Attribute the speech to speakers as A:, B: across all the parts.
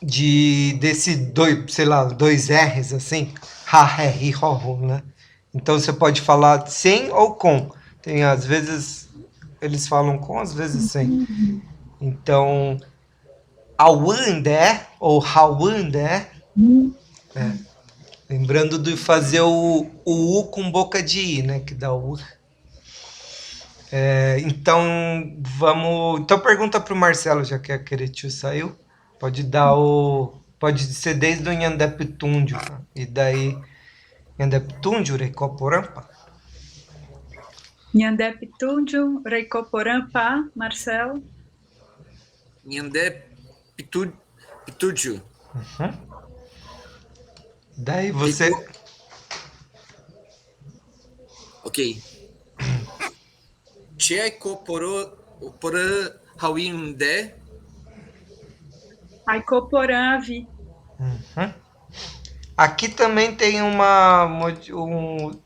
A: desse dois, sei lá, dois R's assim, ha, ré, ri, ro, ro, né? Então você pode falar sem ou com. Tem às vezes eles falam com, às vezes sem. Então, awande ou hawande, né? Lembrando de fazer o U com boca de I, né? Que dá o U. Então, vamos. Então, pergunta para o Marcelo, já que a Queretiu saiu. Pode dar o. Pode ser desde o Nhandeptundio. E daí. Nhandeptundio, Recoporampa.
B: Nhandeptundio, Reicoporã-Pá, Marcelo.
C: Pitúdio.
A: Daí você.
C: Ok. Checo por Hawinde.
B: Aicoporã-Avi.
A: Aqui também tem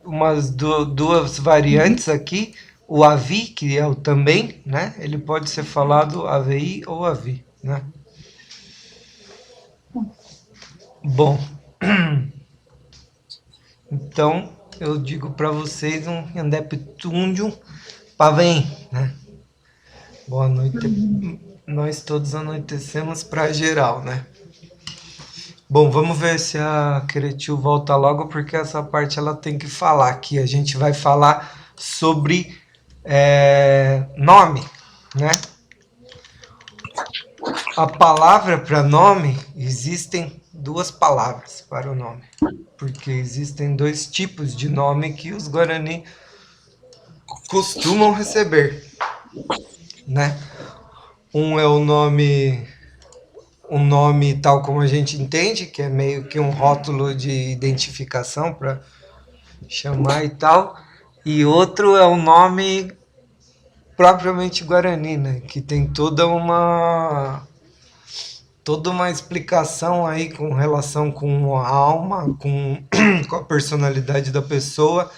A: umas duas variantes aqui. O avi, que é o também, né? Ele pode ser falado AVI ou avi, né? Bom, então eu digo para vocês um Yandeptundium Pavém, né? Boa noite. Nós todos anoitecemos para geral, né? Bom, vamos ver se a Queretiu volta logo, porque essa parte ela tem que falar aqui. A gente vai falar sobre nome, né? A palavra para nome, existem duas palavras para o nome, porque existem dois tipos de nome que os Guarani costumam receber, né? Um é um nome tal como a gente entende, que é meio que um rótulo de identificação para chamar e tal, e outro é um nome propriamente Guarani, né? Que tem toda uma explicação aí com relação com a alma, com a personalidade da pessoa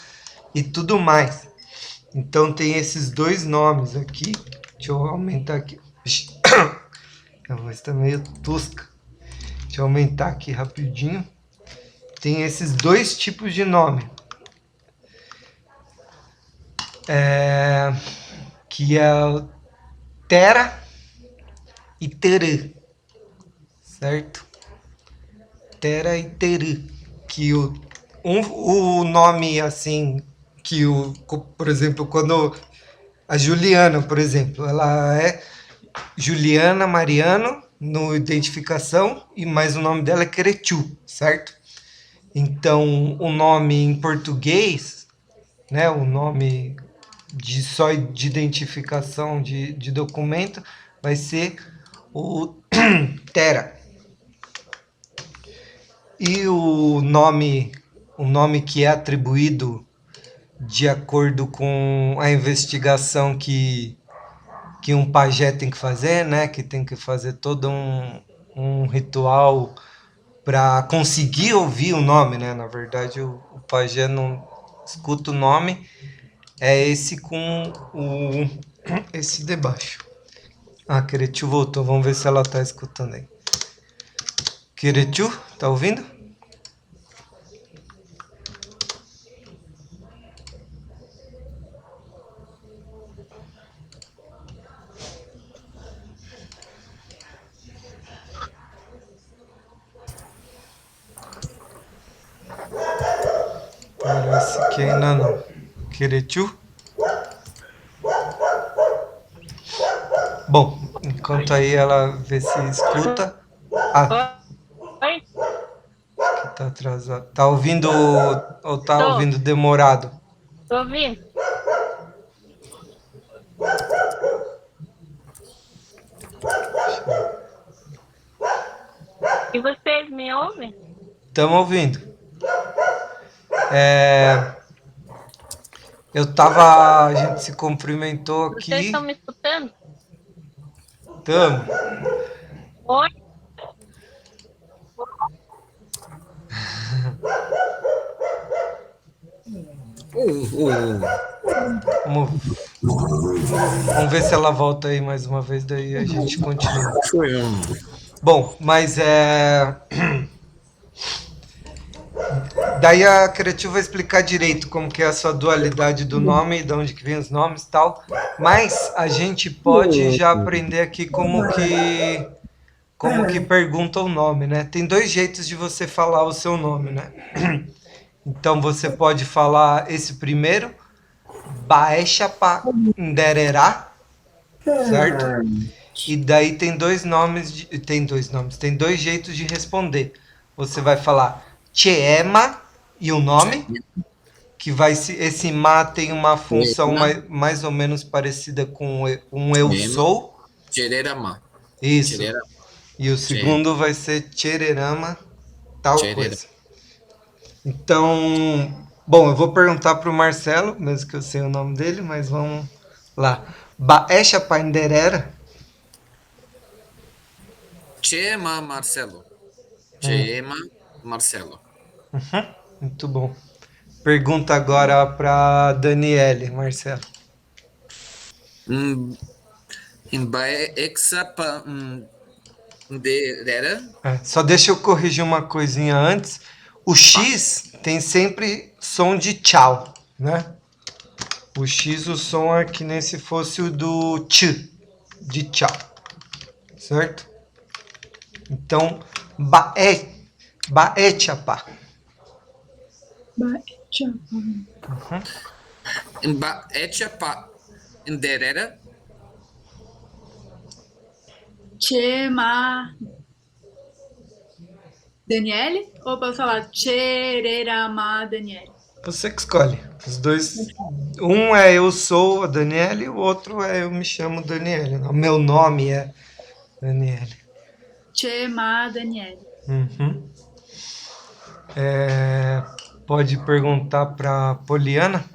A: e tudo mais. Então tem esses dois nomes aqui. Deixa eu aumentar aqui. A voz tá meio tosca. Deixa eu aumentar aqui rapidinho. Tem esses dois tipos de nome. Que é Tera e Terê. Certo? Tera e Terê. Que o nome assim, que por exemplo, quando a Juliana, por exemplo, ela é Juliana Mariano no identificação, e mais o nome dela é Queretiu, certo? Então, o nome em português, né, o nome só de identificação de documento, vai ser o Tera. E o nome que é atribuído de acordo com a investigação que um pajé tem que fazer, né? Que tem que fazer todo um ritual para conseguir ouvir o nome, né? Na verdade, o pajé não escuta o nome, é esse com esse de baixo. Ah, Queretiu voltou, vamos ver se ela tá escutando aí. Queretiu, tá ouvindo? Parece que ainda não. Queretiu? Bom, enquanto aí ela vê se escuta. Ah,
D: Oi,
A: que tá atrasado. Tá ouvindo ou tá
D: tô,
A: ouvindo demorado?
D: tô ouvindo. E vocês me ouvem?
A: Estamos ouvindo. A gente se cumprimentou
D: Vocês
A: aqui.
D: estão me escutando?
A: Tamo.
D: Oi,
A: Vamos, vamos ver se ela volta aí mais uma vez, daí a gente continua.
C: Foi um.
A: Bom, mas daí a Criativo vai explicar direito como que é a sua dualidade do nome, de onde que vem os nomes e tal. Mas a gente pode já aprender aqui como que pergunta o nome, né? Tem dois jeitos de você falar o seu nome, né? Então você pode falar esse primeiro, Baeshapa Ndererá, certo? E daí tem dois nomes, tem dois jeitos de responder. Você vai falar Cheema e o nome, que esse ma tem uma função mais ou menos parecida com um eu sou.
C: Chererama.
A: Isso.
C: Chererama.
A: E o segundo vai ser Chererama, tal
C: Cherera.
A: coisa. Então, bom, eu vou perguntar para o Marcelo, mesmo que eu sei o nome dele, mas vamos lá. Baesha Panderera.
C: Chema Marcelo. Chema Marcelo.
A: Muito bom. Pergunta agora para Daniele, Marcelo.
C: Embae exa panderera.
A: Só deixa eu corrigir uma coisinha antes. O X tem sempre som de tchau, né? O X, o som é que nem se fosse o do tch, de tchau, certo? Então, baechapa.
C: Emba echa panderera.
B: Chema Daniele? Ou posso falar Chererama Daniele?
A: Você que escolhe. Os dois. Um é eu sou a Daniele, o outro é eu me chamo Daniele. O meu nome é Daniele.
B: Chema Daniele.
A: Uhum. Pode perguntar para Poliana?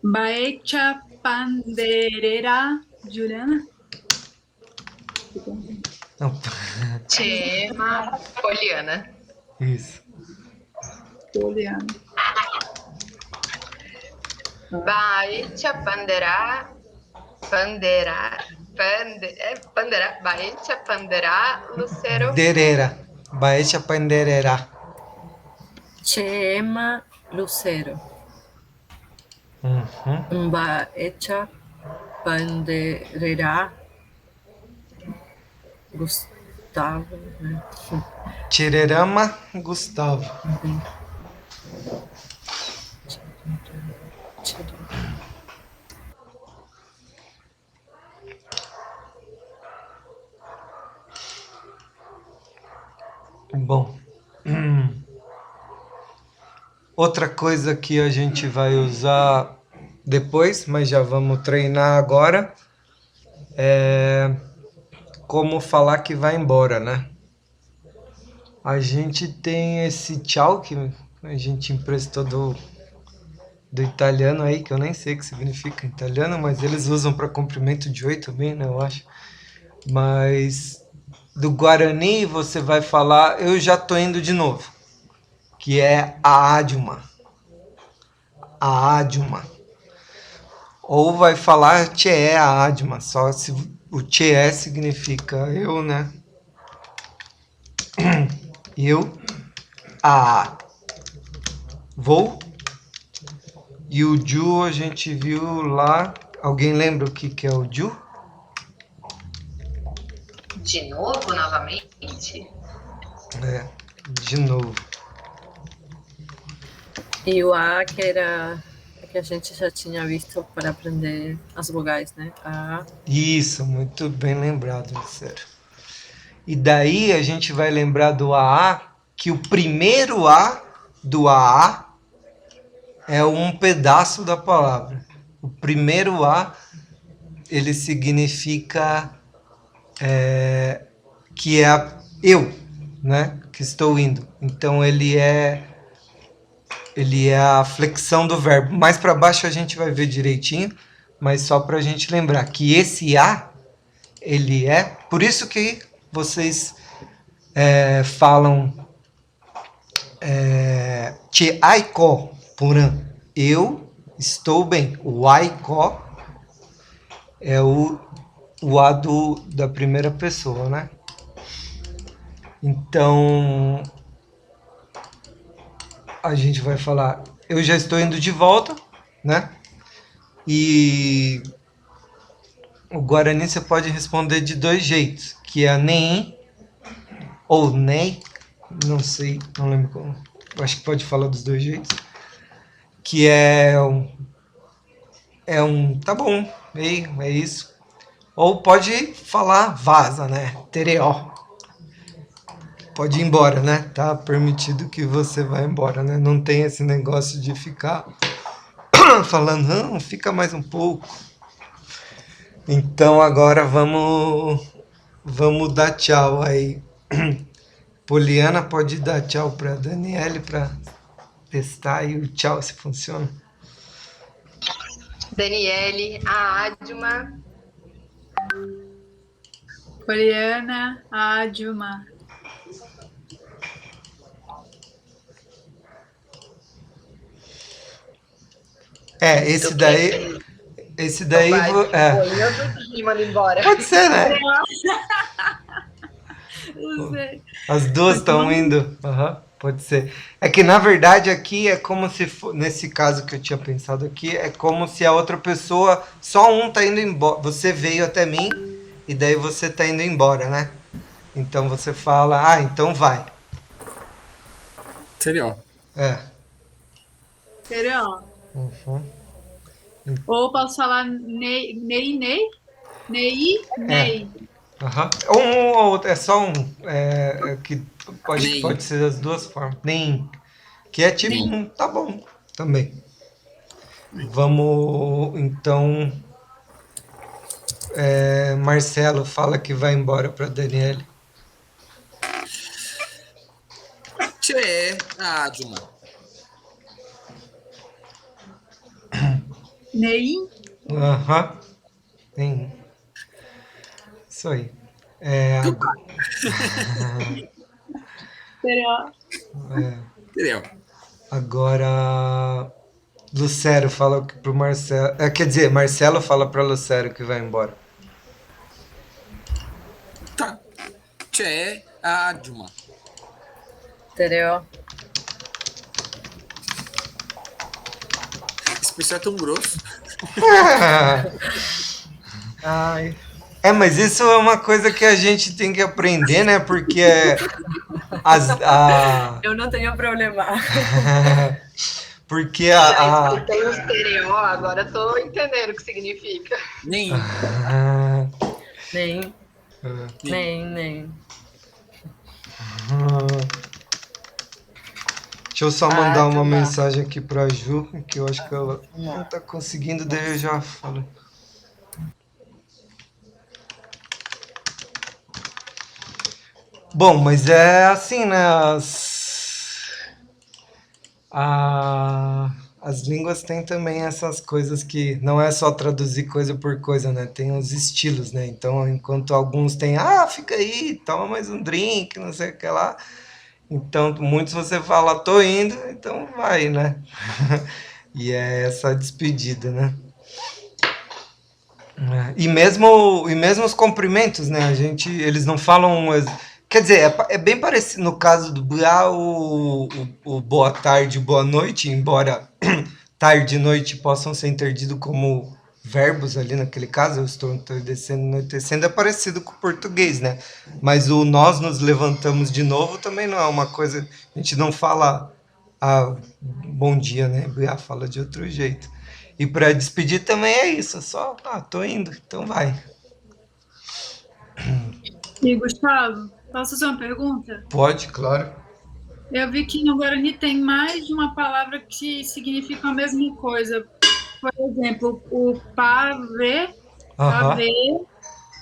B: Baecha Panderera, Juliana?
A: Não.
E: Chema Poliana.
A: Isso.
B: Juliana.
E: Baecha Panderá. Baecha Panderá, Lucero.
A: Derera. Baecha Panderera.
F: Chema Lucero.
A: Uhum.
F: Baecha Panderera Gustavo. Né?
A: Chererama Gustavo. Bom. Outra coisa que a gente vai usar depois, mas já vamos treinar agora, é como falar que vai embora, né? A gente tem esse tchau que a gente emprestou do italiano aí, que eu nem sei o que significa em italiano, mas eles usam para comprimento de oi também, né, eu acho. Mas do Guarani você vai falar, eu já tô indo de novo, que é a Adjuma. A Adjuma. Ou vai falar tchê a Adjuma, só se o tchê significa eu, né? Eu, vou. E o Ju a gente viu lá. Alguém lembra o que é o Ju?
E: De novo, novamente?
A: De novo.
F: E o A, que era que a gente já tinha visto para aprender as vogais, né? A.
A: Isso, muito bem lembrado, sério. E daí a gente vai lembrar do AA, que o primeiro A do AA é um pedaço da palavra. O primeiro A, ele significa que é eu, né? Que estou indo. Então ele é a flexão do verbo. Mais para baixo a gente vai ver direitinho, mas só para a gente lembrar que esse A, ele é... Por isso que vocês falam Che aiko puran. Eu estou bem. O aiko é o o A da primeira pessoa, né? Então, a gente vai falar, eu já estou indo de volta, né? E o Guarani você pode responder de dois jeitos, que é nem ou nem, não sei, não lembro como. Eu acho que pode falar dos dois jeitos. Que tá bom, é isso. Ou pode falar vaza, né? Tereó. Pode ir embora, né? Tá permitido que você vá embora, né? Não tem esse negócio de ficar falando, não, fica mais um pouco. Então agora vamos dar tchau aí. Poliana pode dar tchau para Daniele para testar aí o tchau se funciona.
E: Daniele, a Adma,
B: Poliana, a Dilma.
A: Esse daí. Esse daí.
E: vai,
A: É,
E: eu tô manda embora.
A: pode ser, né?
B: Não sei.
A: As duas estão indo. Aham, pode ser. É que na verdade aqui é como se nesse caso que eu tinha pensado aqui, é como se a outra pessoa, só um tá indo embora. Você veio até mim e daí você tá indo embora, né? Então você fala, então vai.
C: Seria.
A: É.
B: Entendeu?
A: Uhum.
B: Ou posso falar Ney, Ney.
A: Aham. Um ou outro, é só um. Que
C: Nem.
A: pode ser das duas formas. Nem. Que é tipo tá bom também. Vamos, então. Marcelo fala que vai embora para Daniele.
C: Tchê, a Dilma.
B: Ney.
A: Aham. Tem. Isso aí.
B: Entendeu?
C: Seria.
A: Agora. Lucero fala pro Marcelo. Quer dizer, Marcelo fala para Lucero que vai embora.
C: Tá. Tchê, a Dilma.
F: Tereó.
C: Esse pessoal é tão grosso.
A: Ai. Mas isso é uma coisa que a gente tem que aprender, né? Porque
F: Eu não tenho problema.
A: porque
E: Já escutei o estereó, agora eu tô entendendo o que significa.
C: Nem.
F: Nem.
A: Deixa eu só mandar uma mensagem aqui pra Ju, que eu acho que ela não tá conseguindo, daí eu já falo. Bom, mas é assim, né? As línguas têm também essas coisas que não é só traduzir coisa por coisa, né? Tem os estilos, né? Então, enquanto alguns têm, fica aí, toma mais um drink, não sei o que lá. Então, muitos você fala, tô indo, então vai, né? E é essa despedida, né? E mesmo os cumprimentos, né? Eles não falam. Quer dizer, é bem parecido no caso do o boa tarde, boa noite, embora tarde e noite possam ser entendidos como verbos ali naquele caso, eu estou entardecendo, anoitecendo, é parecido com o português, né? Mas o nós nos levantamos de novo também não é uma coisa, a gente não fala bom dia, né? Fala de outro jeito. E para despedir também é isso, só, tô indo, então vai.
B: E Gustavo, posso fazer uma pergunta?
A: Pode, claro.
B: Eu vi que no Guarani tem mais de uma palavra que significa a mesma coisa. Por exemplo, o pavê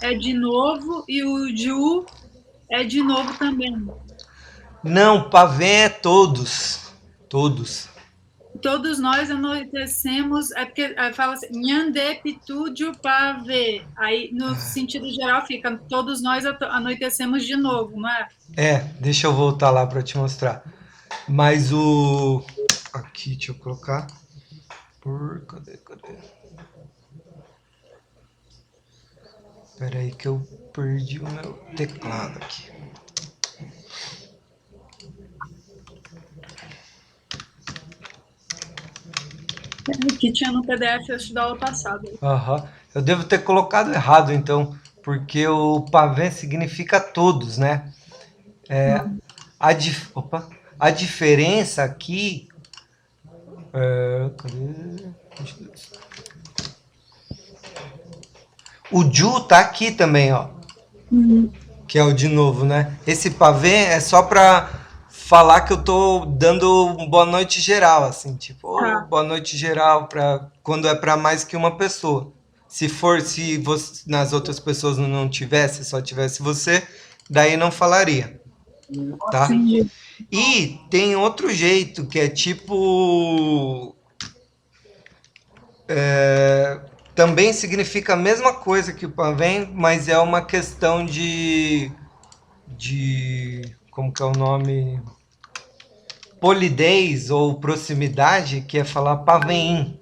B: é de novo e o ju é de novo também.
A: Não, pavê é todos. Todos.
B: Todos nós anoitecemos, é porque fala assim, nhande pitúdio pavê. Aí, no sentido geral, fica todos nós anoitecemos de novo, não é?
A: Deixa eu voltar lá para te mostrar. Mas o... Aqui, deixa eu colocar. Cadê? Espera aí que eu perdi o meu teclado aqui.
B: Que tinha no PDF acho da aula passada.
A: Aham. Eu devo ter colocado errado, então, porque o pavê significa todos, né? Opa. A diferença aqui... cadê? O Ju tá aqui também, ó. Que é o de novo, né? Esse pavê é só pra falar que eu tô dando boa noite geral, assim, tipo, boa noite geral para quando é para mais que uma pessoa. Se você, nas outras pessoas não tivesse, só tivesse você, daí não falaria, tá?
B: Entendi.
A: E tem outro jeito que é tipo também significa a mesma coisa que o pavém, mas é uma questão de como que é o nome? Polidez ou proximidade, que é falar pavém,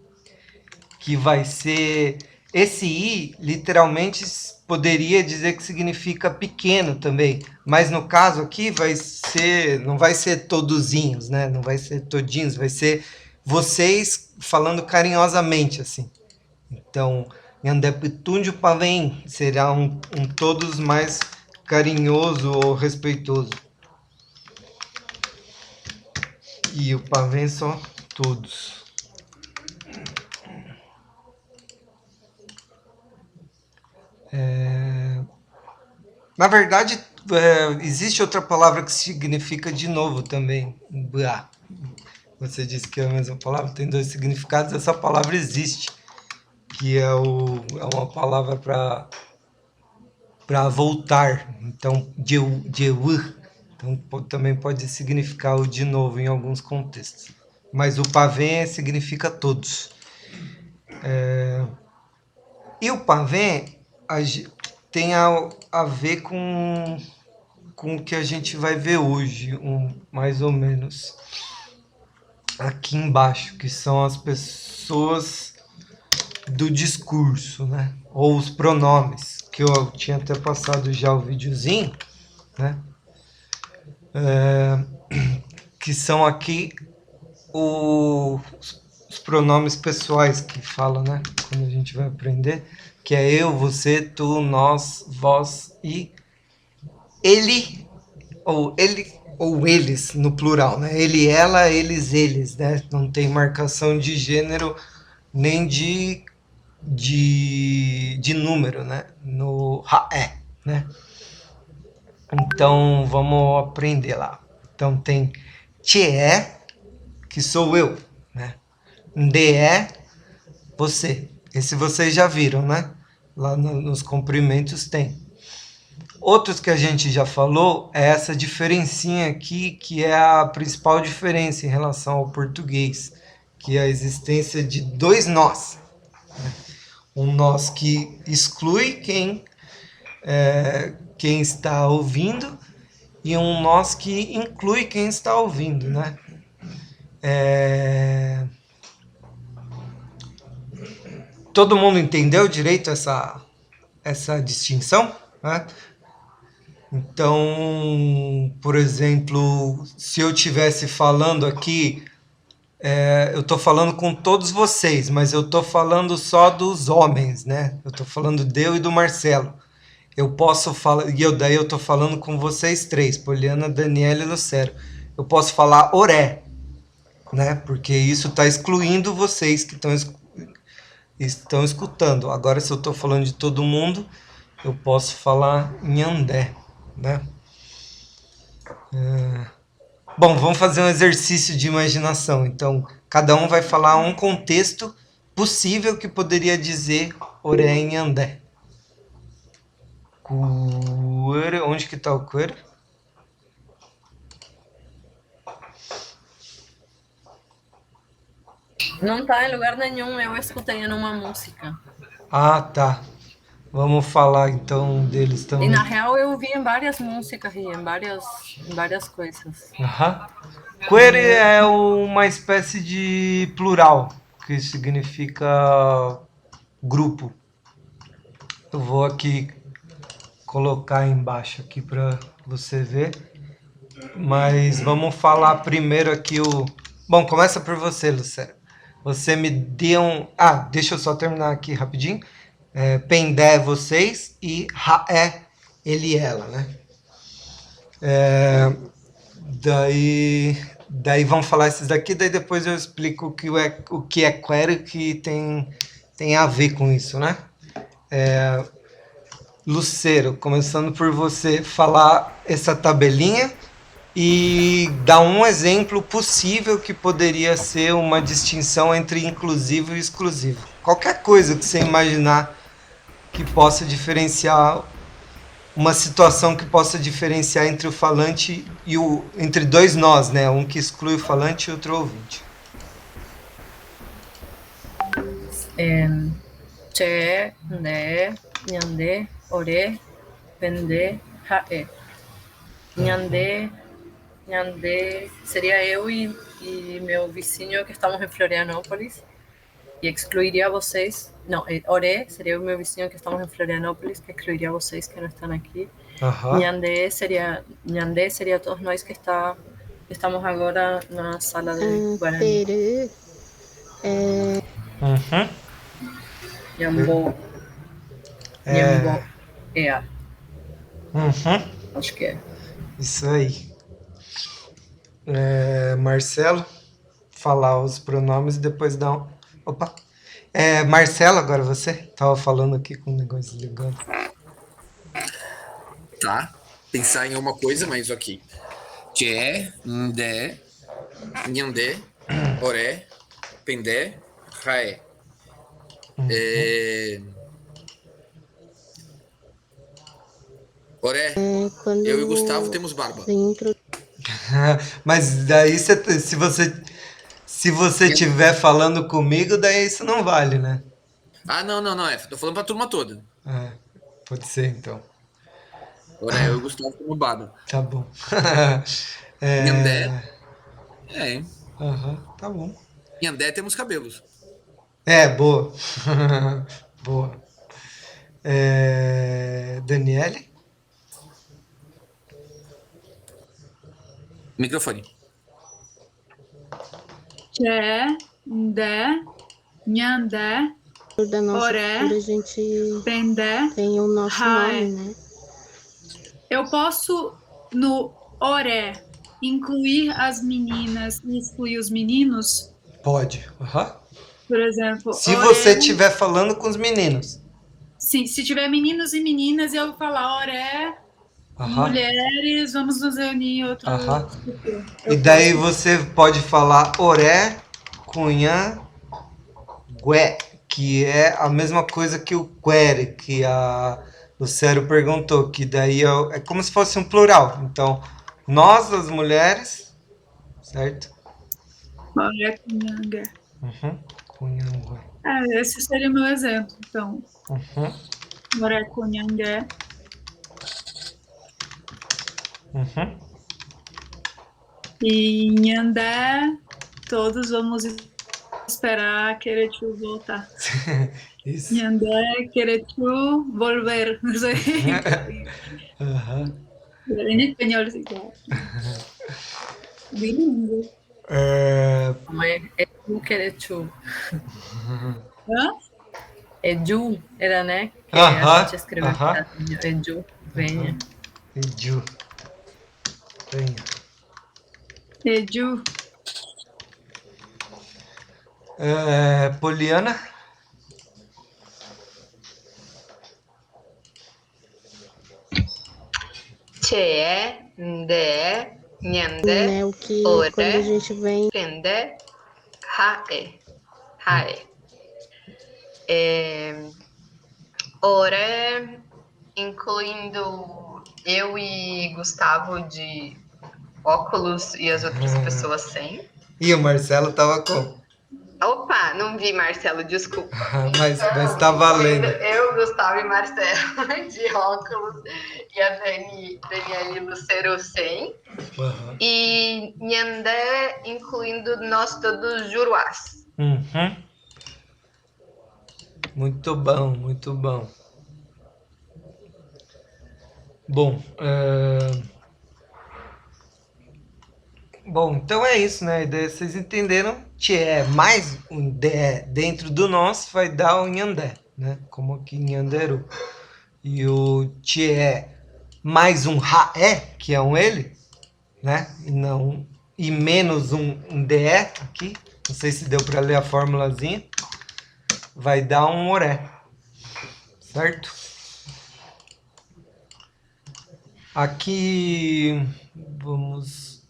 A: que vai ser... Esse i, literalmente, poderia dizer que significa pequeno também, mas no caso aqui vai ser, não vai ser todozinhos, né? Não vai ser todinhos, vai ser vocês falando carinhosamente, assim. Então, Yandepitúndio pavém será um todos mais carinhoso ou respeitoso. E o pavê só todos. Na verdade, existe outra palavra que significa de novo também. Bah. Você disse que é a mesma palavra, tem dois significados. Essa palavra existe, que é uma palavra para voltar. Então, Jewu. Então, também pode significar o de novo em alguns contextos. Mas o pavê significa todos. E o pavê tem a ver com o que a gente vai ver hoje, mais ou menos. Aqui embaixo, que são as pessoas do discurso, né? Ou os pronomes, que eu tinha até passado já o videozinho, né? Que são aqui os pronomes pessoais que fala, né? Quando a gente vai aprender, que é eu, você, tu, nós, vós e ele, ou eles no plural, né? Ele, ela, eles, né? Não tem marcação de gênero nem de número, né? No raé, né? Então vamos aprender lá. Então tem tchê, que sou eu, né? Ndé, você. Esse vocês já viram, né? Lá nos comprimentos tem. Outros que a gente já falou é essa diferencinha aqui, que é a principal diferença em relação ao português, que é a existência de dois nós. Um nós que exclui quem está ouvindo e um nós que inclui quem está ouvindo, né? Todo mundo entendeu direito essa distinção, né? Então, por exemplo, se eu estivesse falando aqui, eu estou falando com todos vocês, mas eu estou falando só dos homens, né? Eu estou falando de eu e do Marcelo. Eu posso falar, daí eu estou falando com vocês três, Poliana, Daniela e Lucero. Eu posso falar oré, né? Porque isso está excluindo vocês que estão escutando. Agora, se eu estou falando de todo mundo, eu posso falar nhandé, né? Bom, vamos fazer um exercício de imaginação. Então, cada um vai falar um contexto possível que poderia dizer oré em nhandé. Onde que está o coelho?
F: Não está em lugar nenhum, eu escutei em uma música.
A: Ah, tá. Vamos falar então deles também.
F: E na real eu vi em várias músicas e em várias coisas.
A: Query é uma espécie de plural, que significa grupo. Eu vou aqui colocar embaixo aqui para você ver. Mas vamos falar primeiro aqui o... Bom, começa por você, Lucélia. Você me deu um... Ah, deixa eu só terminar aqui rapidinho. Pendé é vocês e Ra é ele e ela, né? Daí vamos falar esses daqui, daí depois eu explico o que é queer e o que tem a ver com isso, né? Lucero, começando por você falar essa tabelinha e dar um exemplo possível que poderia ser uma distinção entre inclusivo e exclusivo. Qualquer coisa que você imaginar que possa diferenciar, uma situação que possa diferenciar entre o falante e entre dois nós, né? Um que exclui o falante e outro ouvinte.
F: Che, né, nhande, ore, pende, hae. Nhande seria eu e meu vizinho que estamos em Florianópolis. E excluiria vocês. Não, ore seria eu e meu vizinho que estamos em Florianópolis, que excluiria vocês que não estão aqui. Nhande seria todos nós que estamos agora na sala de Guarani.
G: Peru
F: Nhambô. Acho que é.
A: Isso aí. Marcelo, falar os pronomes e depois dar um... Opa! Marcelo, agora você? Tava falando aqui com um negócio ligado.
C: Tá. Pensar em uma coisa, mas ok. Tchê, ndé, nhandé, oré, pendé, raé. Oré,
G: quando
C: eu e o Gustavo temos barba.
A: Mas daí, se você estiver falando comigo, daí isso não vale, né?
C: Ah, não. Tô falando pra turma toda.
A: Pode ser, então.
C: Oré, eu e o Gustavo temos barba.
A: Tá bom.
C: Nhandé.
A: Tá bom.
C: Nhandé temos cabelos.
A: Boa. Boa. Daniele?
C: Microfone.
B: Tché, ndé, nhandé,
G: Da nossa
B: oré,
G: cultura, a gente
B: pendé,
G: tem o nosso
B: raé.
G: nome, né?
B: Eu posso, no oré, incluir as meninas e excluir os meninos?
A: Pode.
B: Por exemplo,
A: Se
B: oré,
A: você estiver falando com os meninos.
B: sim, se tiver meninos e meninas, eu vou falar oré, mulheres, vamos nos reunir em outro...
A: E daí você pode falar oré, cunhã, gué, que é a mesma coisa que o quere, que a Lucero perguntou, que daí é como se fosse um plural. Então, nós, as mulheres, certo?
B: Oré, cunhã, gué.
A: Cunhã, gué.
B: Esse seria o meu exemplo, então. Oré, cunhã, gué. E Nhandé, todos vamos esperar Querechu voltar.
A: Isso.
B: Nhandé, Querechu, volver. Não sei. Em espanhol, sí. Bilíngue.
F: É Ju Querechu.
B: Hã?
F: É Ju, era, né? Que a gente escreveu. É Ju, venha.
A: Ju. Venha.
B: Eju.
A: Poliana?
E: Tchê, ndé, nhandé,
G: Né? O que
E: oré,
G: quando a gente vem
E: pendé, haé. Oré, incluindo eu e Gustavo de óculos e as outras pessoas sem.
A: E o Marcelo tava com.
E: Opa, não vi, Marcelo, desculpa.
A: Mas tá valendo.
E: Eu, Gustavo e Marcelo de óculos e a Daniele Lucero sem. E Nhandé, incluindo nós todos juruás.
A: Muito bom, muito bom. Bom, bom, então é isso, né? A ideia, vocês entenderam? Tchê mais um DE dentro do nós vai dar o Nhandé, né? Como aqui Nhanderu. E o Tchê mais um Raé, que é um ele, né? E menos um DE aqui, não sei se deu para ler a formulazinha, vai dar um Oré, certo? Aqui, vamos...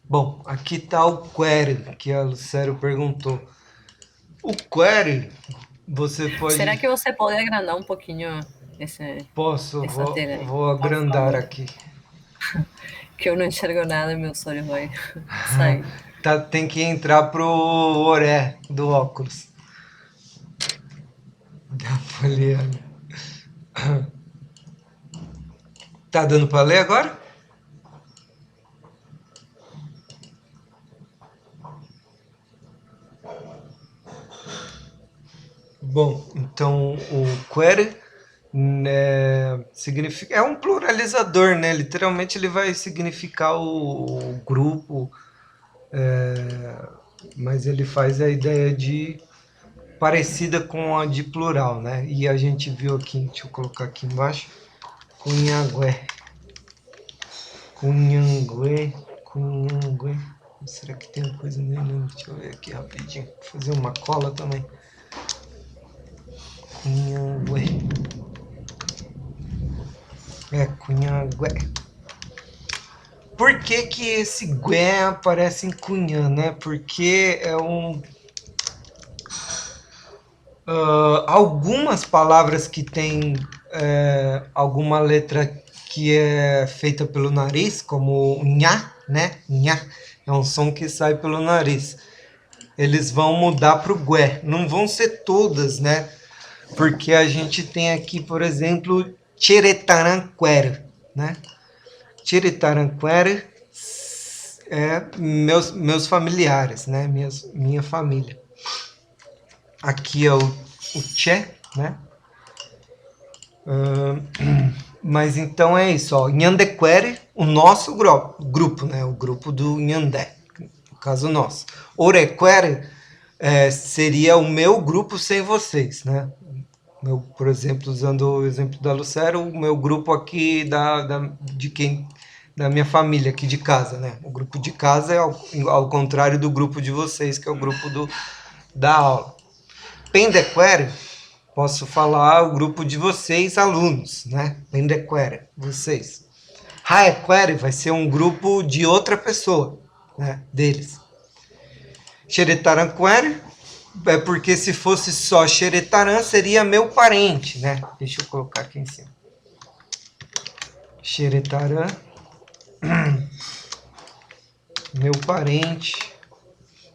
A: Bom, aqui está o query, que a Lucério perguntou. O query, você pode...
F: Será que você pode agrandar um pouquinho esse...
A: Posso, vou agrandar aqui.
F: Que eu não enxergo nada e meus olhos vai sair.
A: Tá, tem que entrar pro Oré do óculos. Da Poliana. Tá dando para ler agora? Bom, então o query, né, significa, é um pluralizador, né? Literalmente ele vai significar o grupo, mas ele faz a ideia de parecida com a de plural, né? E a gente viu aqui, deixa eu colocar aqui embaixo, Cunhagué. Será que tem uma coisa nele? Deixa eu ver aqui rapidinho. Vou fazer uma cola também. Cunhagué. Cunhagué. Por que que esse gué aparece em Cunhã, né? Porque é um... algumas palavras que tem alguma letra que é feita pelo nariz, como nhá, né? Nhá é um som que sai pelo nariz. Eles vão mudar para o gué. Não vão ser todas, né? Porque a gente tem aqui, por exemplo, Tcheretaranquera, né? Tcheretaranquera é meus familiares, né? Minha família. Aqui é o Tché, né? Mas então é isso, ó. Nhandequere, o nosso grupo, né? O grupo do Nhandé, no caso nosso. Orequere seria o meu grupo sem vocês, né? Por exemplo, usando o exemplo da Lucero, o meu grupo aqui da minha família aqui de casa, né? O grupo de casa é ao contrário do grupo de vocês, que é o grupo da aula. Pendequere, posso falar o grupo de vocês, alunos, né? Pendequere, vocês. Raequere vai ser um grupo de outra pessoa, né? Deles. Xeretaranquere é porque se fosse só Xeretaran, seria meu parente, né? Deixa eu colocar aqui em cima. Xeretaran, meu parente.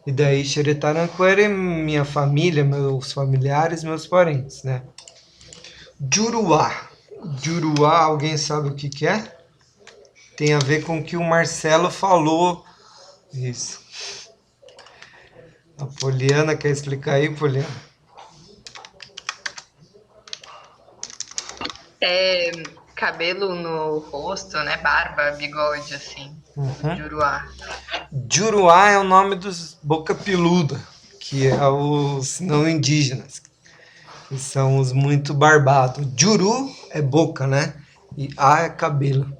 A: E daí Xeretaranquere, minha família, meus familiares, meus parentes, né? Juruá. Juruá, alguém sabe o que é? Tem a ver com o que o Marcelo falou. Isso. A Poliana quer explicar aí, Poliana?
E: É cabelo no rosto, né? Barba, bigode, assim. Juruá.
A: Juruá é o nome dos boca peluda, que é os não indígenas, que são os muito barbados. Juru é boca, né? E A é cabelo.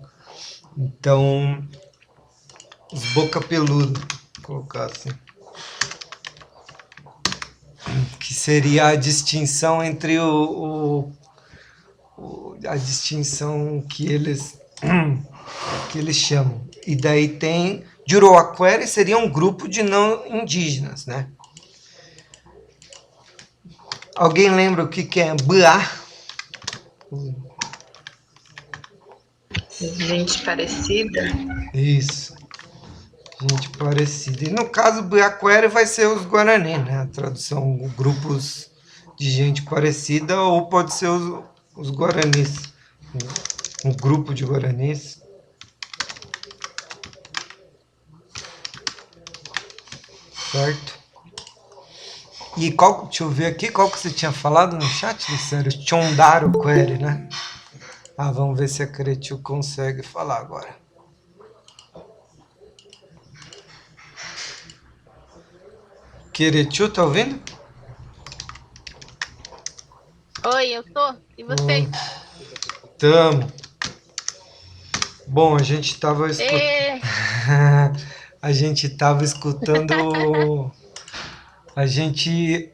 A: Então, os boca peluda, vou colocar assim. Que seria a distinção entre a distinção que eles chamam. E daí tem Juruaquere, seria um grupo de não indígenas, né? Alguém lembra o que é Buá?
E: Gente parecida.
A: Isso. Gente parecida. E no caso, Buaquere vai ser os Guarani, né? A tradução, grupos de gente parecida, ou pode ser os Guaranis. Um grupo de Guaranis. Certo? E deixa eu ver aqui, qual que você tinha falado no chat, Lucério? Chondaro Query, né? Vamos ver se a Cretil consegue falar agora. Cretil, tá ouvindo?
D: Oi, eu tô. E vocês?
A: Tamo. Bom, a gente tava escutando. A gente tava escutando. A gente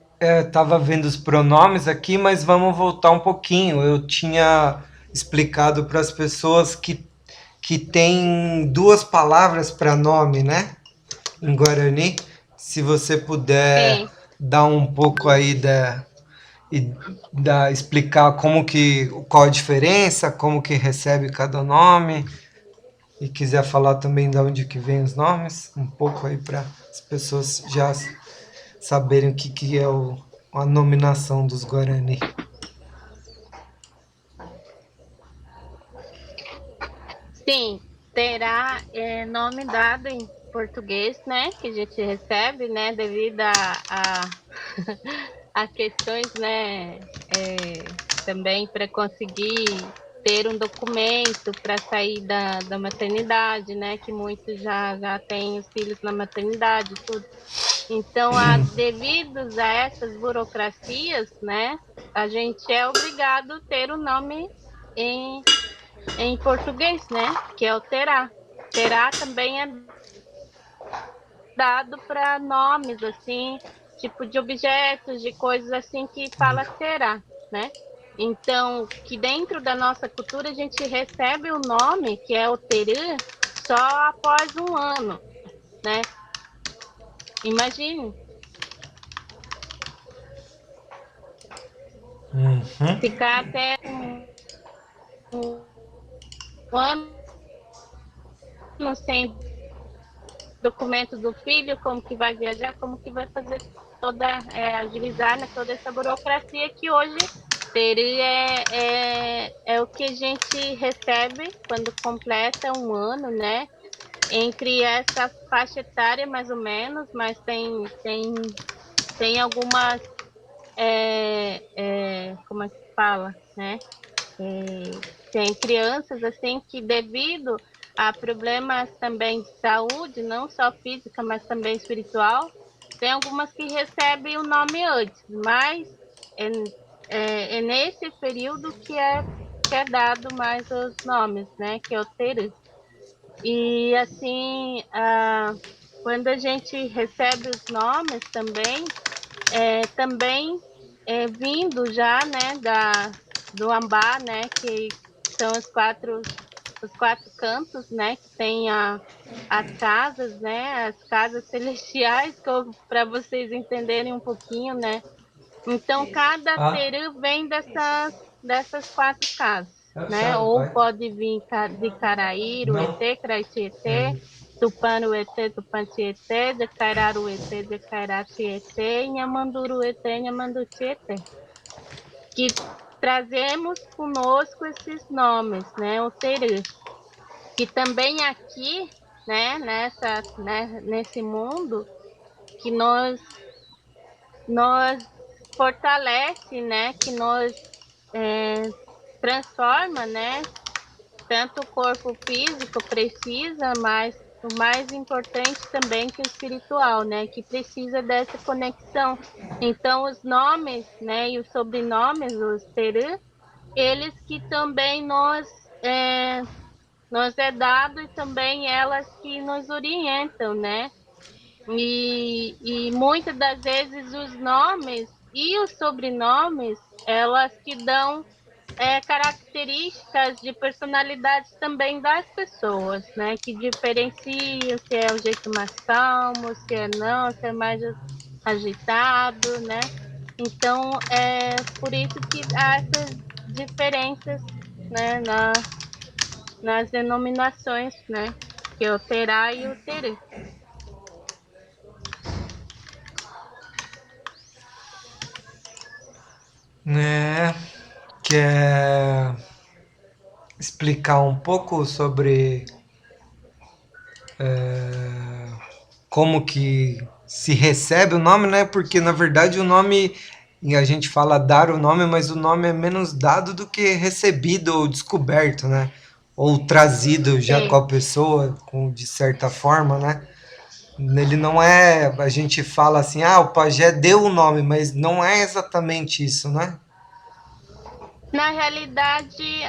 A: tava vendo os pronomes aqui, mas vamos voltar um pouquinho. Eu tinha explicado para as pessoas que tem duas palavras para nome, né? Em Guarani. Se você puder
D: Sim.
A: dar um pouco aí explicar qual a diferença, como que recebe cada nome, e quiser falar também de onde que vem os nomes, um pouco aí para as pessoas já saberem o que é a nominação dos Guarani.
D: Sim, terá nome dado em português, né? Que a gente recebe, né? Devido a questões, né? Também para conseguir ter um documento para sair da maternidade, né? Que muitos já têm os filhos na maternidade, tudo. Então, devido a essas burocracias, né? A gente é obrigado a ter o nome em português, né? Que é o terá. Terá também é dado para nomes, assim, tipo de objetos, de coisas assim que fala terá, né? Então, que dentro da nossa cultura a gente recebe o nome, que é o terã, só após um ano, né? Imagine. Ficar até um ano sem documento do filho, como que vai viajar, como que vai fazer agilizar, né, toda essa burocracia que hoje é o que a gente recebe quando completa um ano, né? Entre essa faixa etária, mais ou menos, mas tem algumas, como é que fala, né? Tem crianças assim que devido a problemas também de saúde, não só física, mas também espiritual, tem algumas que recebem o nome antes, mas é nesse período que é dado mais os nomes, né? Que é o terço. E assim, quando a gente recebe os nomes também vindo já, né, do Ambá, né, que são os quatro cantos, né, que tem as casas, né, as casas celestiais, para vocês entenderem um pouquinho, né. Então, cada terã vem dessas quatro casas, né, ou pode vir de Caraíro, Etê, Craitietê, Tupano-Etê, Tupantietê, de Cairaru-Etê, de Cairatietê, Nhamanduru-Etê, Nhamandu-Tietê. Que trazemos conosco esses nomes, né, o terã. Que também aqui, né, nesse mundo, que nos fortalece, né, que nos transforma, né, tanto o corpo físico precisa, mas o mais importante também que o espiritual, né, que precisa dessa conexão. Então, os nomes, né, e os sobrenomes, os terã, eles que também nos é dado e também elas que nos orientam, né? E muitas das vezes os nomes e os sobrenomes, elas que dão características de personalidades também das pessoas, né? Que diferenciam se é o jeito mais calmo, se é não, se é mais agitado, né? Então, é por isso que há essas diferenças, né? Nas denominações, né? Que é o terá e o terê.
A: Né? Quer explicar um pouco sobre como que se recebe o nome, né? Porque na verdade o nome e a gente fala dar o nome, mas o nome é menos dado do que recebido ou descoberto, né? Ou trazido já com
D: Sim.
A: a pessoa, de certa forma, né? Ele não é. A gente fala assim, o pajé deu o nome, mas não é exatamente isso, né?
D: Na realidade,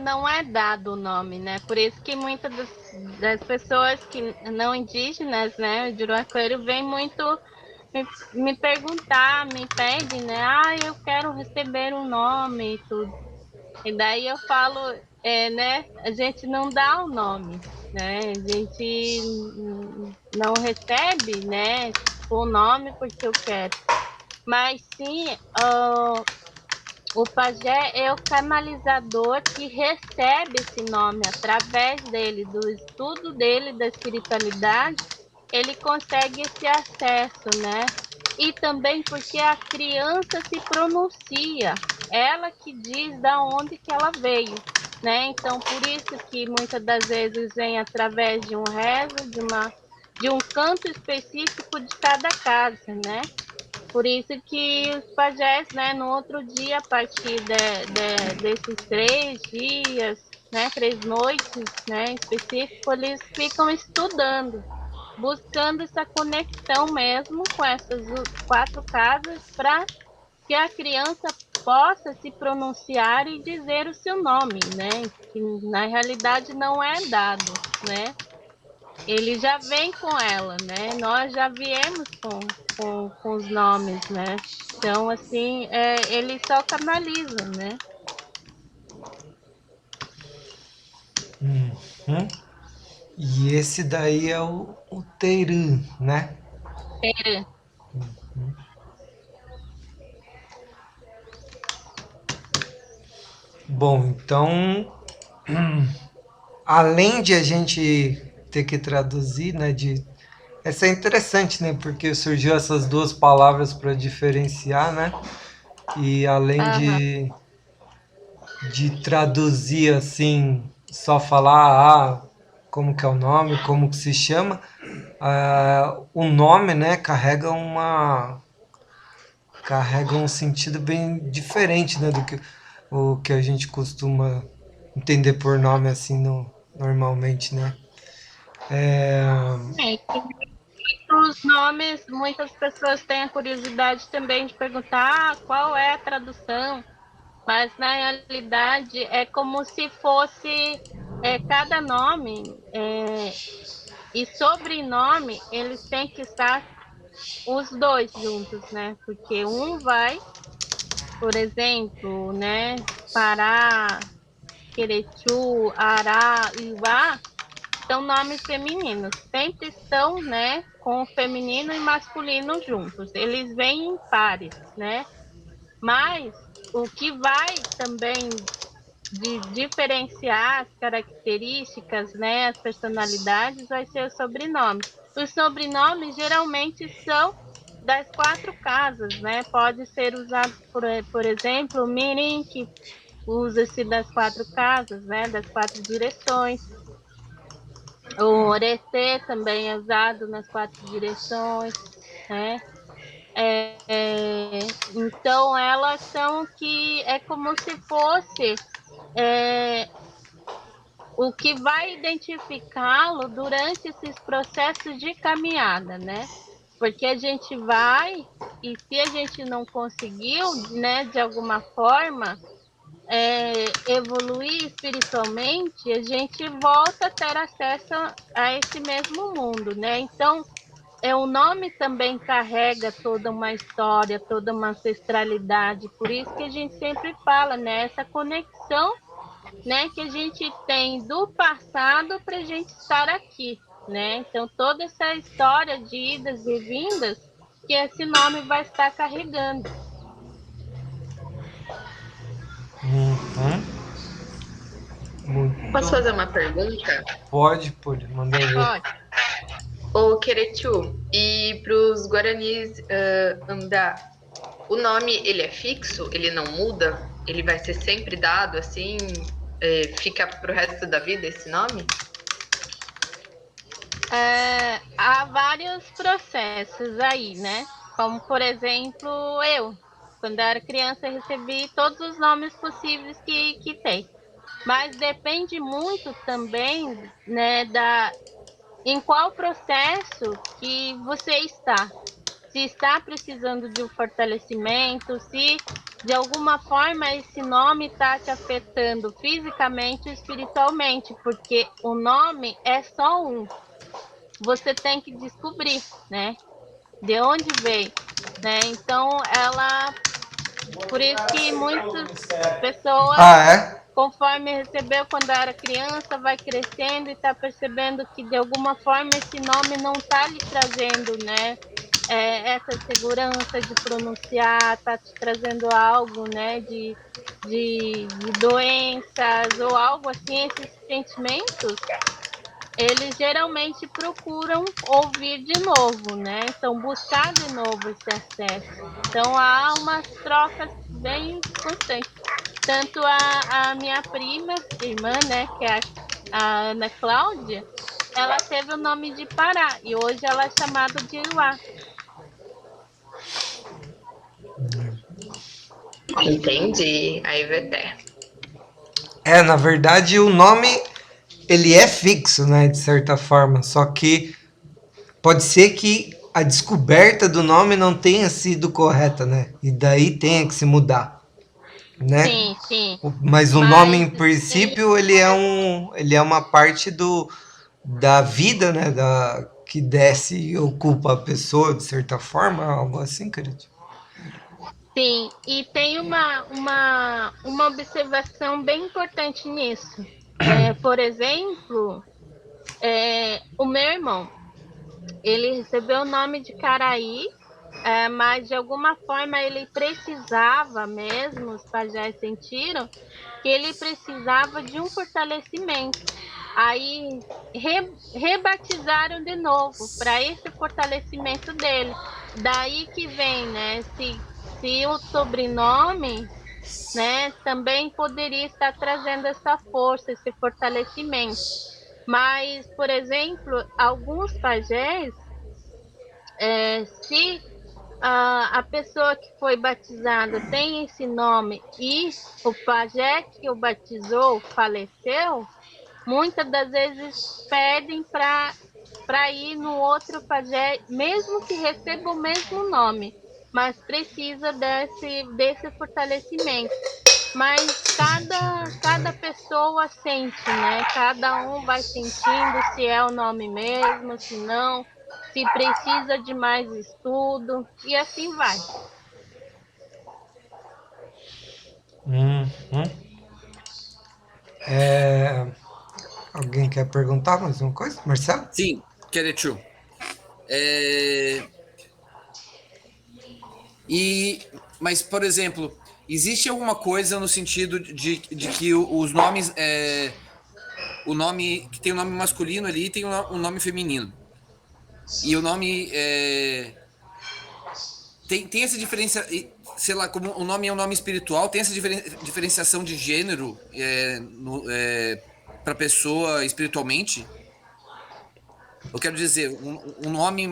D: não é dado o nome, né? Por isso que muitas das pessoas que não indígenas, né, de Uruacoiro, vem muito me perguntar, me pede, né? Eu quero receber um nome e tudo. E daí eu falo, né? A gente não dá o nome, né? A gente não recebe, né? O nome porque eu quero. Mas sim, o pajé é o canalizador que recebe esse nome através dele, do estudo dele, da espiritualidade, ele consegue esse acesso, né? E também porque a criança se pronuncia, ela que diz da onde que ela veio, né? Então, por isso que muitas das vezes vem através de um rezo, de um canto específico de cada casa, né? Por isso que os pajés, né, no outro dia, a partir desses 3 dias, né, 3 noites, né, específico, eles ficam estudando, buscando essa conexão mesmo com essas 4 casas para que a criança possa se pronunciar e dizer o seu nome, né, que na realidade não é dado, né, ele já vem com ela, né? Nós já viemos com os nomes, né? Então, assim, ele só canaliza, né?
A: Uhum. E esse daí é o Teirã, né?
D: É.
A: Bom, então, além de a gente ter que traduzir, né? Essa é interessante, né? Porque surgiu essas duas palavras para diferenciar, né? E além
D: Aham.
A: de traduzir assim, só falar como que é o nome, como que se chama, o nome, né, carrega um sentido bem diferente, né, do que o que a gente costuma entender por nome assim normalmente, né?
D: Os nomes, muitas pessoas têm a curiosidade também de perguntar qual é a tradução, mas na realidade é como se fosse cada nome e sobrenome, eles têm que estar os dois juntos, né? Porque um vai, por exemplo, né? Pará, Querechu, Ará, Iuá, são nomes femininos. Sempre estão, né? Com o feminino e masculino juntos. Eles vêm em pares, né? Mas o que vai também de diferenciar as características, né, as personalidades, vai ser o sobrenome. Os sobrenomes geralmente são das 4 casas, né? Pode ser usado, por exemplo, o Mirim, que usa-se das 4 casas, né? Das 4 direções. O Orecê também é usado nas 4 direções, né? Então, elas são que é como se fosse é, o que vai identificá-lo durante esses processos de caminhada, né? Porque a gente vai e se a gente não conseguiu, né, de alguma forma, evoluir espiritualmente, a gente volta a ter acesso a esse mesmo mundo, né? Então, o nome também carrega toda uma história, toda uma ancestralidade, por isso que a gente sempre fala, né? Essa conexão, né, que a gente tem do passado para a gente estar aqui, né? Então, toda essa história de idas e vindas que esse nome vai estar carregando.
A: Uhum. Muito.
E: Posso fazer uma pergunta?
A: Pode, manda ver.
D: Pode.
E: Ô, Queretiu, e para os Guaranis andar, o nome ele é fixo? Ele não muda? Ele vai ser sempre dado assim? Fica pro resto da vida esse nome?
D: Há vários processos aí, né? Como, por exemplo, eu. Quando eu era criança, eu recebi todos os nomes possíveis que tem. Mas depende muito também, né, em qual processo que você está. Se está precisando de um fortalecimento, se de alguma forma esse nome está te afetando fisicamente ou espiritualmente, porque o nome é só um. Você tem que descobrir, né? De onde veio, né? Então, por isso que muitas pessoas, conforme recebeu quando era criança, vai crescendo e está percebendo que de alguma forma esse nome não está lhe trazendo, né? Essa segurança de pronunciar, está te trazendo algo, né? De doenças ou algo assim, esses sentimentos eles geralmente procuram ouvir de novo, né? Então, buscar de novo esse acesso. Então, há umas trocas bem constantes. Tanto a minha prima, irmã, né, que é a Ana Cláudia, ela teve o nome de Pará e hoje ela é chamada de Iruá.
E: Entendi, aí Veté.
A: Na verdade, o nome ele é fixo, né, de certa forma, só que pode ser que a descoberta do nome não tenha sido correta, né? E daí tenha que se mudar, né?
D: Sim, sim.
A: Mas o nome, em princípio, ele é uma parte da vida, né? Que desce e ocupa a pessoa, de certa forma, algo assim, querido?
D: Sim, e tem uma observação bem importante nisso. Por exemplo, o meu irmão, ele recebeu o nome de Caraí, mas de alguma forma ele precisava mesmo, os pajés sentiram, que ele precisava de um fortalecimento. Aí rebatizaram de novo para esse fortalecimento dele. Daí que vem, né? Se o sobrenome, né, também poderia estar trazendo essa força, esse fortalecimento. Mas, por exemplo, alguns pajés, se a pessoa que foi batizada tem esse nome e o pajé que o batizou faleceu, muitas das vezes pedem para ir no outro pajé, mesmo que receba o mesmo nome, mas precisa desse fortalecimento. Mas cada pessoa sente, né? Cada um vai sentindo se é o nome mesmo, se não, se precisa de mais estudo, e assim vai.
A: Alguém quer perguntar mais uma coisa? Marcelo?
C: Sim, Querechu. Mas, por exemplo, existe alguma coisa no sentido de que os nomes. O nome. Que tem o nome masculino ali e tem o nome feminino. E o nome. Tem essa diferença. Sei lá, como o nome é um nome espiritual, tem essa diferenciação de gênero para pessoa espiritualmente? Eu quero dizer, um nome.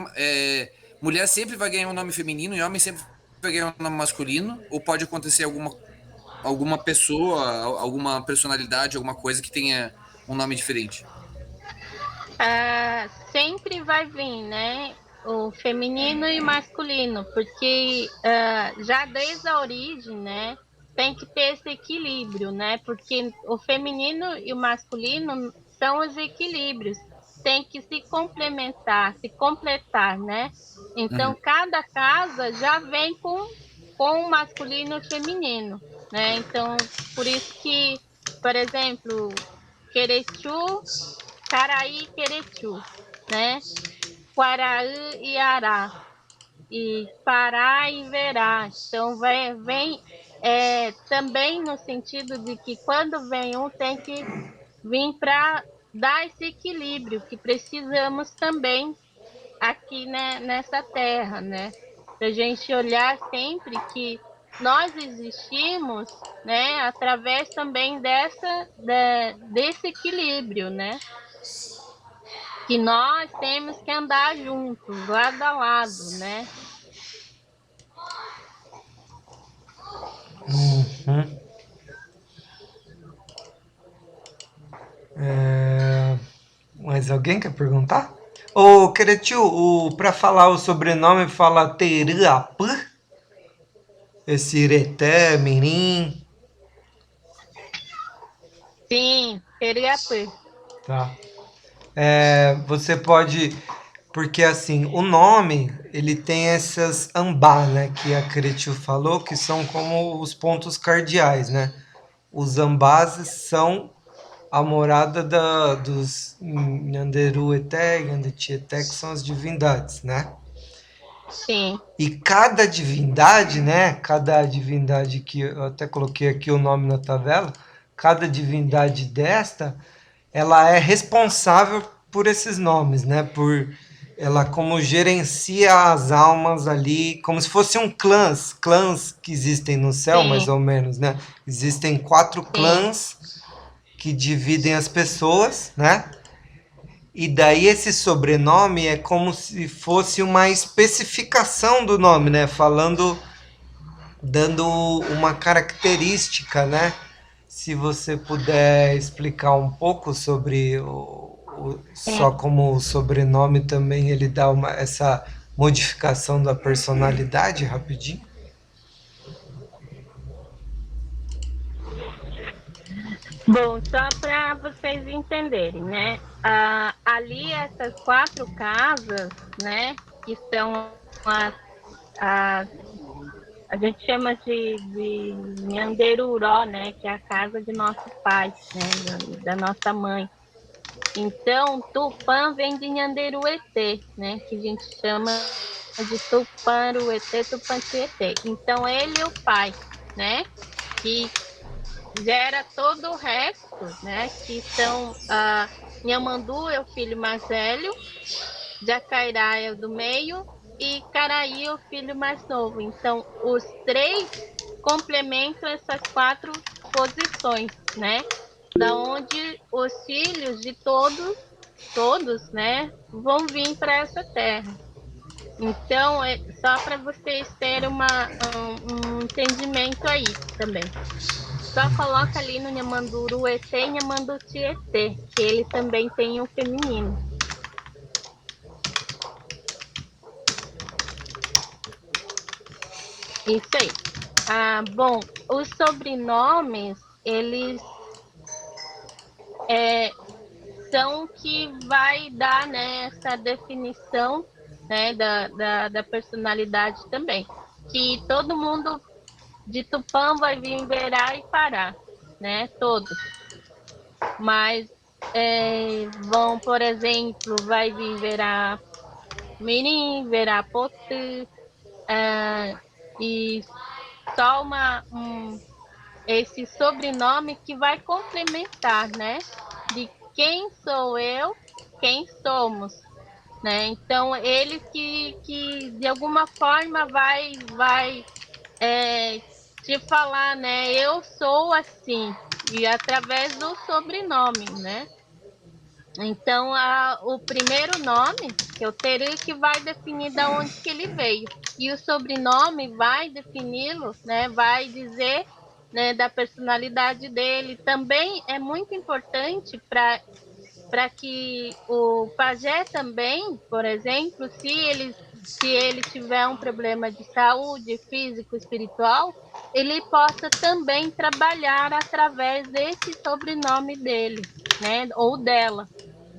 C: Mulher sempre vai ganhar um nome feminino e homem sempre vai ganhar um nome masculino? Ou pode acontecer alguma pessoa, alguma personalidade, alguma coisa que tenha um nome diferente?
D: Sempre vai vir, né? O feminino e o masculino, porque já desde a origem, né? Tem que ter esse equilíbrio, né? Porque o feminino e o masculino são os equilíbrios, tem que se complementar, se completar, né? Então, cada casa já vem com o masculino e o feminino, né? Então, por isso que, por exemplo, Querechu, Caraí e Querechu, né? Quaraí e Ará, e Pará e Verá. Então, vem também no sentido de que quando vem um, tem que vir para dar esse equilíbrio que precisamos também aqui, né, nessa terra, né? Para a gente olhar sempre que nós existimos, né, através também desse equilíbrio, né? Que nós temos que andar juntos, lado a lado, né?
A: Uhum. Mais alguém quer perguntar? Ô, Queretiu, para falar o sobrenome fala Teruapã? Esse Ireté, Mirim?
D: Sim, Periapê.
A: Tá. Você pode... Porque, assim, o nome, ele tem essas ambá, né? Que a Queretiu falou, que são como os pontos cardeais, né? Os ambás são a morada dos Nhanderueté e Nhandetieté, que são as divindades, né?
D: Sim,
A: E cada divindade, né? Cada divindade que eu até coloquei aqui o nome na tabela, cada divindade desta, ela é responsável por esses nomes, né? Por ela como gerencia as almas ali, como se fossem clãs que existem no céu, mais
D: sim,
A: ou menos, né? Existem 4
D: sim,
A: clãs que dividem as pessoas, né? E daí esse sobrenome é como se fosse uma especificação do nome, né? Falando, dando uma característica, né? Se você puder explicar um pouco sobre só
D: sim.
A: como o sobrenome também ele dá essa modificação da personalidade rapidinho.
D: Bom, só para vocês entenderem, né? Ali essas 4 casas, né? Que são as a gente chama de Nhanderuró, né? Que é a casa de nosso pai, né? Da nossa mãe. Então, Tupã vem de Nhanderuetê, né? Que a gente chama de Tuparuetê, Tupantietê. Então, ele e o pai, né? Que gera todo o resto, né? Que são Nhamandu é o filho mais velho, Jacairá é o do meio e Caraí é o filho mais novo. Então, os 3 complementam essas 4 posições, né? Da onde os filhos de todos, né, vão vir para essa terra. Então, é só para vocês terem um entendimento aí também. Só coloca ali no Nhamanduru ET e Nhamanduti ET, que ele também tem um feminino. Isso aí. Bom, os sobrenomes, eles são que vai dar, né, essa definição, né, da personalidade também. Que todo mundo de Tupã vai vir Verá e Pará, né, todos. Mas vão, por exemplo, vai vir Verá Mirim, Verá Potê, e só esse sobrenome que vai complementar, né? De quem sou eu, quem somos, né? Então, ele que de alguma forma vai te falar, né? Eu sou assim, e através do sobrenome, né? Então, o primeiro nome, que é o Teru, que vai definir de onde que ele veio. E o sobrenome vai defini-lo, né? Vai dizer, né, da personalidade dele. Também é muito importante para que o pajé também, por exemplo, se ele tiver um problema de saúde físico, espiritual, ele possa também trabalhar através desse sobrenome dele, né? Ou dela,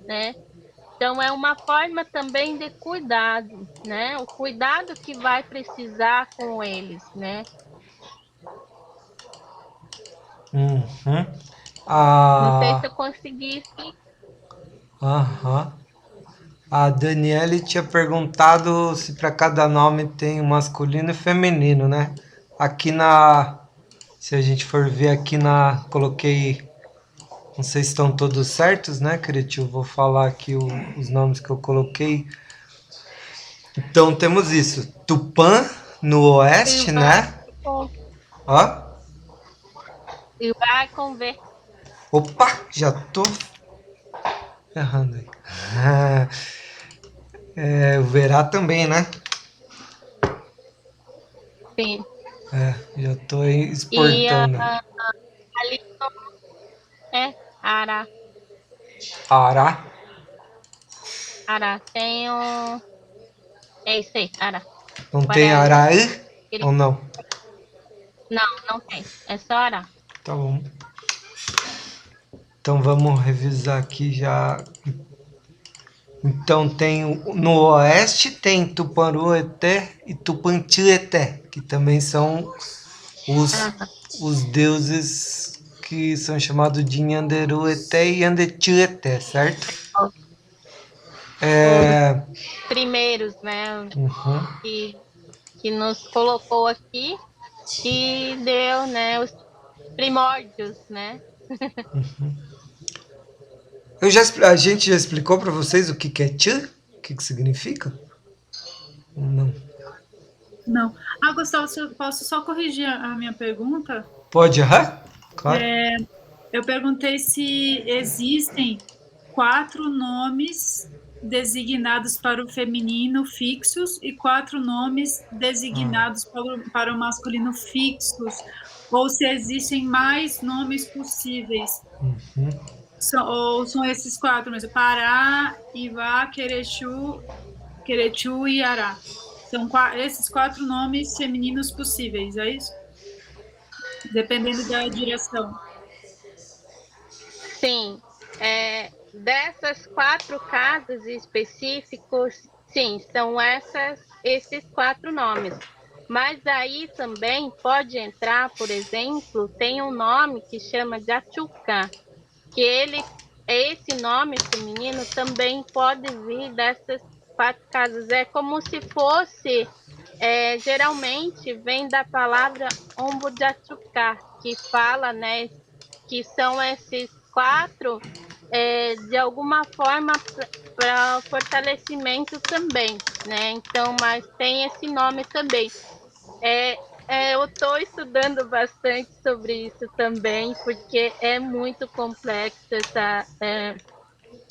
D: né? Então é uma forma também de cuidado, né? O cuidado que vai precisar com eles, né?
A: Uhum.
D: Não sei se
A: Ah,
D: eu consegui explicar.
A: aham. A Daniele tinha perguntado se para cada nome tem um masculino e feminino, né? Aqui se a gente for ver aqui coloquei, não sei se estão todos certos, né, Cretil? Vou falar aqui os nomes que eu coloquei. Então temos isso, Tupã no
D: E
A: oeste,
D: vai,
A: né? Ó,
D: e vai conversar.
A: opa, já tô errando aí. O Verá também, né?
D: Sim.
A: Já tô
D: E
A: exportando.
D: ali é Ara.
A: Ará.
D: Ara. Tem um... É isso aí, Ara.
A: Não tem
D: Guarani.
A: Araí ou não?
D: Não, não tem. É só Ara.
A: Tá bom. Então vamos revisar aqui já. Então no oeste tem Tuparueté e Tupantietê, que também são os deuses que são chamados de Nhanderueté e Yandetietê, certo?
D: Os primeiros, né? Que nos colocou aqui, que deu, né? Os primórdios, né?
A: A gente já explicou para vocês o que é Tchê? O que significa? Não.
B: Não. Gustavo, posso só corrigir a minha pergunta?
A: Pode errar? Claro.
B: Eu perguntei se existem 4 nomes designados para o feminino fixos e 4 nomes designados para o masculino fixos, ou se existem mais nomes possíveis. Ou são esses 4 mesmo: Pará, Ivá, Querechu e Ará. São esses 4 nomes femininos possíveis, é isso? Dependendo da direção.
D: Sim. Dessas 4 casas específicos, sim, são esses 4 nomes. Mas aí também pode entrar, por exemplo, tem um nome que chama de Achuca, que esse nome feminino também pode vir dessas 4 casas. É como se fosse, geralmente vem da palavra Ombudachuca, que fala, né, que são esses 4, de alguma forma para fortalecimento também, né? Então, mas tem esse nome também. Eu estou estudando bastante sobre isso também, porque é muito complexo essa.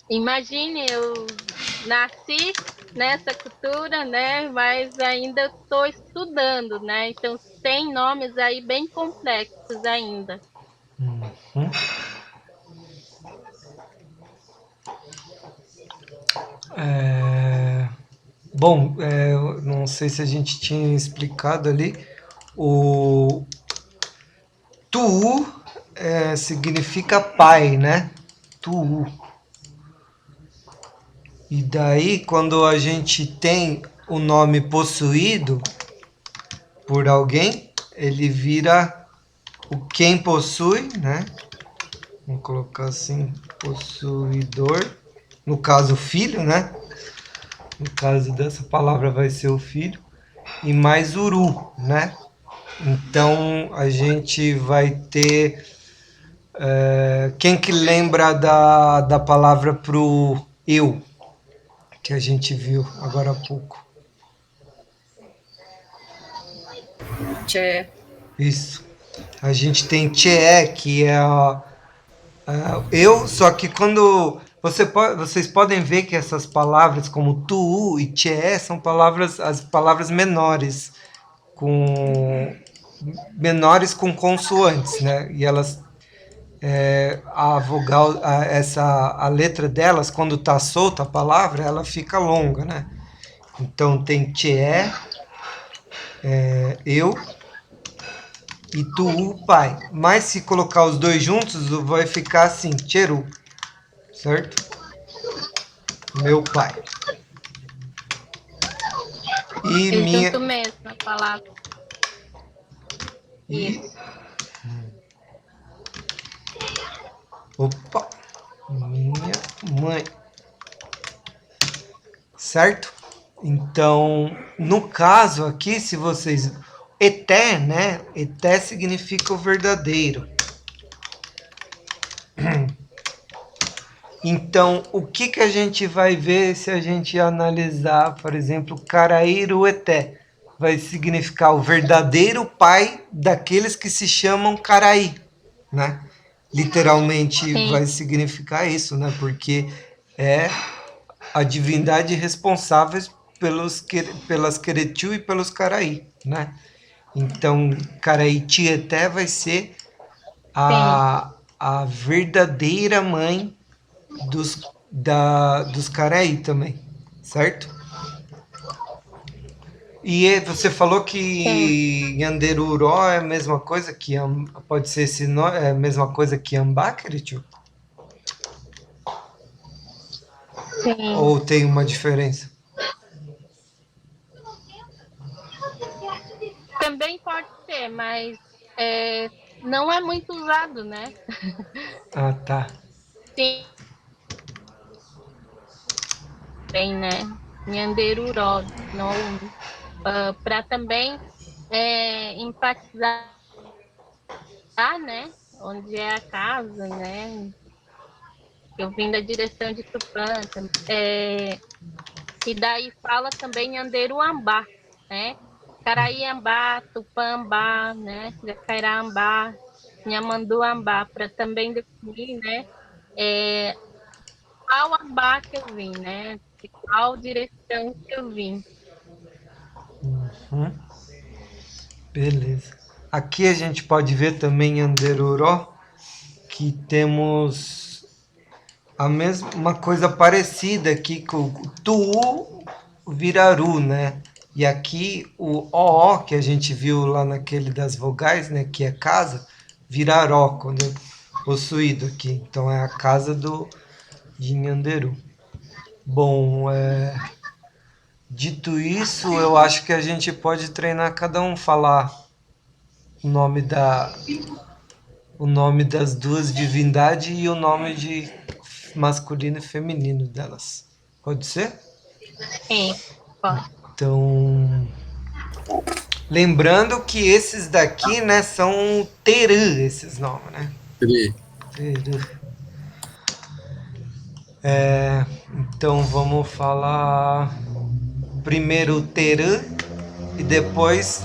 D: Imagine, eu nasci nessa cultura, né? Mas ainda estou estudando, né? Então tem nomes aí bem complexos ainda.
A: Bom, não sei se a gente tinha explicado ali. O Tuu significa pai, né? Tuu. E daí, quando a gente tem o nome possuído por alguém, ele vira o quem possui, né? Vamos colocar assim, possuidor. No caso, filho, né? No caso dessa palavra vai ser o filho. E mais uru, né? Então a gente vai ter. Quem que lembra da palavra pro eu? Que a gente viu agora há pouco.
F: Tchê.
A: Isso. A gente tem tchê, que é eu, só que quando vocês podem ver que essas palavras como tu e tchê são as palavras menores com consoantes, né? E elas a vogal, a letra delas, quando tá solta a palavra, ela fica longa, né? Então tem tchê, eu e tu, pai. Mas se colocar os dois juntos, vai ficar assim, tcheru, certo? Meu pai. E minha...
D: junto mesmo a palavra. Isso.
A: Opa! Minha mãe. Certo? Então, no caso aqui, se vocês... Eté, né? Eté significa o verdadeiro. Então, o que a gente vai ver se a gente analisar, por exemplo, Carairueté? Vai significar o verdadeiro pai daqueles que se chamam Caraí, né? Literalmente
D: Sim.
A: Vai significar isso, né? Porque é a divindade responsável pelas Queretiu e pelos Caraí, né? Então, Caraí-Tieté vai ser a verdadeira mãe dos Caraí também, certo? E você falou que Nhanderuró é a mesma coisa que pode ser esse nome, é a mesma coisa que Ambá, Queretio?
D: Sim.
A: Ou tem uma diferença?
D: Também pode ser, mas não é muito usado, né?
A: Ah, tá.
D: Sim. Tem, né? Nhanderuró, para também enfatizar, né? Onde é a casa, né? Eu vim da direção de Tupã, e daí fala também Nhanderuambá, né? Caraíambá, Tupãmbá, né? Jacairambá, Nhamanduambá, para também definir, né? Qual ambá que eu vim, né? De qual direção que eu vim.
A: Beleza. Aqui a gente pode ver também em Anderoró que temos uma coisa parecida aqui com o Tuú Viraru, né? E aqui o OO que a gente viu lá naquele das vogais, né? Que é casa, Viraró, quando é possuído aqui. Então é a casa de Nhanderu. Bom, dito isso, eu acho que a gente pode treinar cada um falar o nome das duas divindades e o nome de masculino e feminino delas. Pode ser?
D: Sim, pode.
A: Então, lembrando que esses daqui, né, são Terã, esses nomes, né? Terã. Então vamos falar primeiro Terã e depois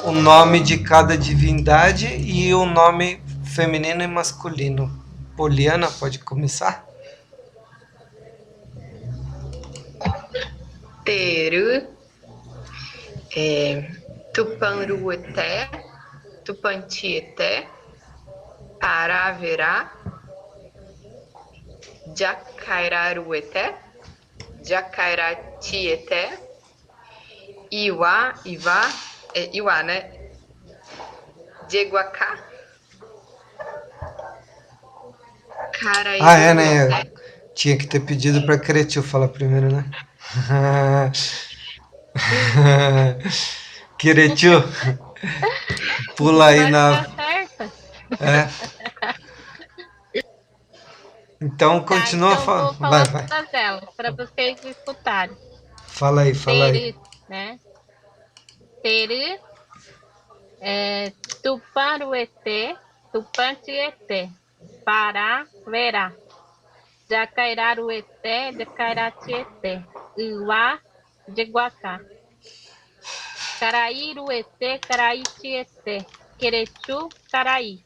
A: o nome de cada divindade e o nome feminino e masculino. Poliana, pode começar?
E: Teru, Tupanrueté, Tupantieté, Paraverá, Jacairarueté, Jacairatietté, Iuá, Iuá, né? Jeguacá,
A: É, né? Tinha que ter pedido para Cretil falar primeiro, né? Cretil, pula aí na. Então continua falando.
D: Vai. Todas elas, para vocês escutarem.
A: Fala aí.
D: Né? Teri, Tuparueté, Tupantieté, Pará, Verá, Jacairarueté, Jacairatietté, Iuá, Jeguacá, Carairueté, Caraitietté, Querechu, Caraí,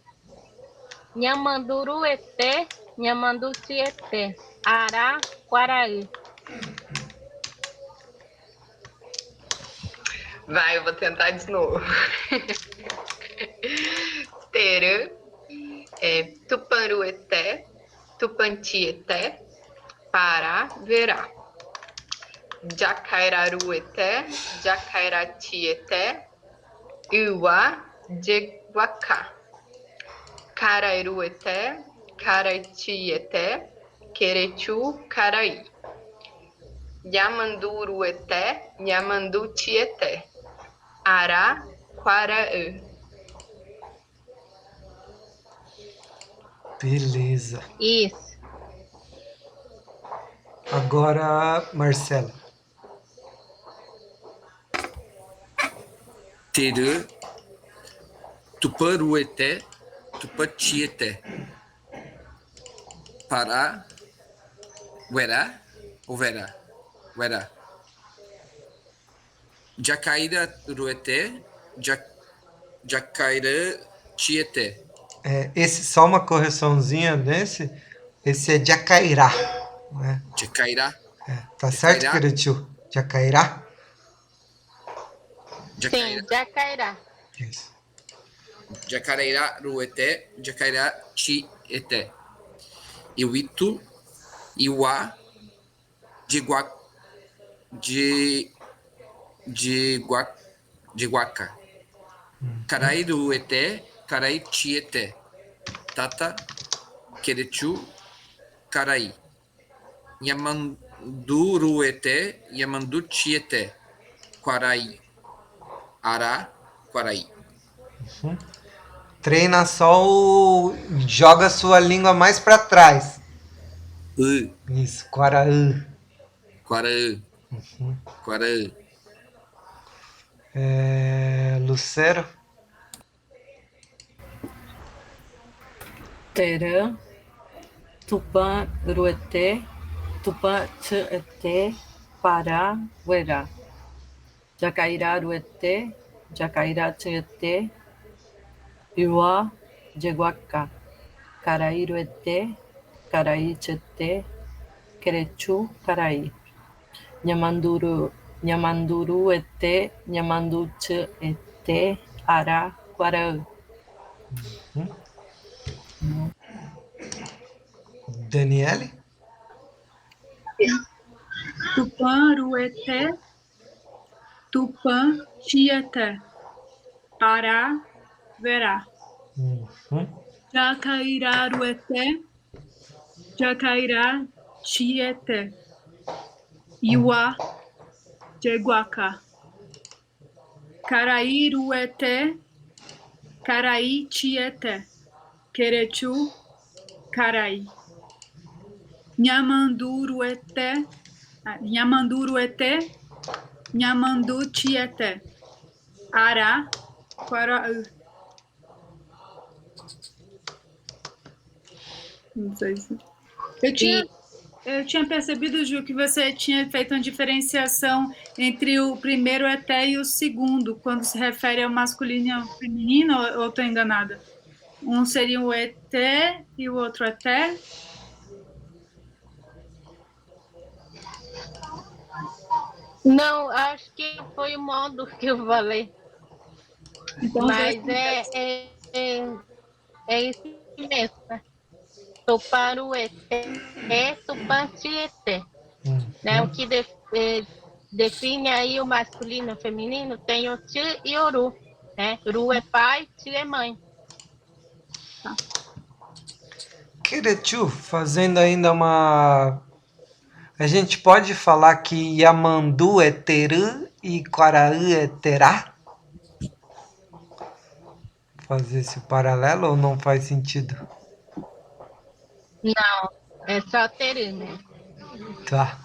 D: Nhamandurueté, Nhamandutietté, Ará, Quaraí.
E: Vai, eu vou tentar de novo. Terã, Tuparueté, Tupantieté, Pará, Verá. Jacairarueté, Jacairatietté, Iuá, Jeguacá. Carairueté, Caraitietté, Querechu, Caraí. Nhamandurueté, Nhamandutietté, Ará, Quaraã.
A: Beleza.
D: Isso.
A: Agora, Marcela.
C: Terã, Tuparueté, Tupantieté, Pará, Uerá ou Verá? Uerá. Jacairarueté, Jacairatietté.
A: Esse só uma correçãozinha nesse. Esse é Jacairá. Né?
C: Jacairá.
A: Tá certo, Queretil? Jacairá?
D: Sim, Jacairá.
A: Isso.
C: Jacareira ruete, jacareira chiete. Iwitu, iwa, jiguaca. Carai ruete, carai chiete. Tata, querechu, carai. Yamanduruete, yamanduchiete. Quarai. Ará, quarai.
A: Treina só o... Joga a sua língua mais para trás. Isso, Quaraã.
C: Quaraã. Quaraã.
A: Lucero?
F: Terã, Tupã, Ruete, Tupã, Tchete, Pará, Uerá. Jacairá, Ruete, Jacairá, Tchete, Iuá, Jeguacá. Caraí, Ruete, Caraí, Tchete, Querechu, Caraí. Nhemanduru, Nhamanduruete, Nhamanduchete, Ará, Quaraã.
A: Daniele?
B: Tupã, Ruete, Tupã, Tieté, Pará, Verá. Jacairá, Ruete, Jacairá, Tieté, Iuá, Jeguacá. Caraí, Ruete, Caraí, Tieté, Querechu, Caraí. Nhamanduruete, Nhamanduruete, Nhamandu-Tieté, Ará, Quaraú. Não sei se... Eu tinha percebido, Ju, que você tinha feito uma diferenciação entre o primeiro eté e o segundo, quando se refere ao masculino e ao feminino, ou estou enganada? Um seria o eté e o outro eté?
D: Não, acho que foi o modo que eu falei.
B: Então,
D: mas é isso mesmo, né? Tuparuete, Tupantiete. Né? O que define aí o masculino e o feminino tem o ti e o ru. Né? Ru é pai, ti é mãe.
A: Querechu, fazendo ainda uma... A gente pode falar que Yamandu é Terã e Quaraã é Terá? Fazer esse paralelo ou não faz sentido?
D: Não, é só Terã, né?
A: Tá.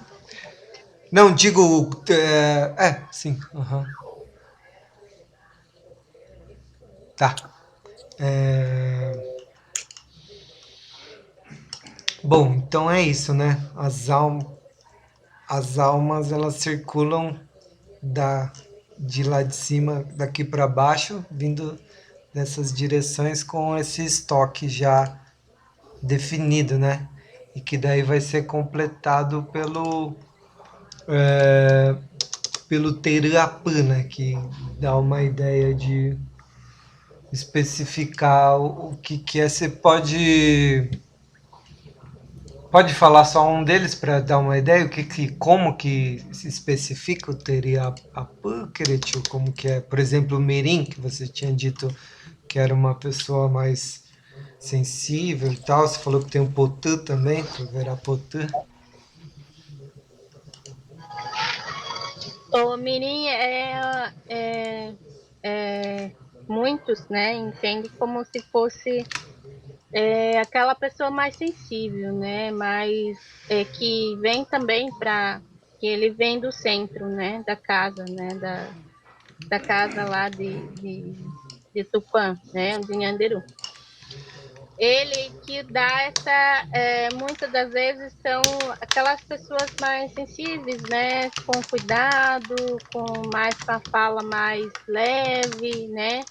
A: Não, digo... sim. Uhum. Tá. Bom, então é isso, né? As almas, elas circulam de lá de cima, daqui para baixo, vindo nessas direções com esse estoque já definido, né? E que daí vai ser completado pelo Terapã, né? Que dá uma ideia de especificar o que é. Você pode falar só um deles para dar uma ideia? Como que se especifica o Teriapã, Queretiu? Como que é? Por exemplo, o Mirim, que você tinha dito que era uma pessoa mais sensível e tal. Você falou que tem um Potã também, o Verapotã.
D: O mirim muitos, né, entende como se fosse aquela pessoa mais sensível, né, mais que vem também que ele vem do centro, né, da casa, né, da casa lá de Tupã, né, de Nhanderu. Ele que dá muitas das vezes são aquelas pessoas mais sensíveis, né, com cuidado, com a fala mais leve, né,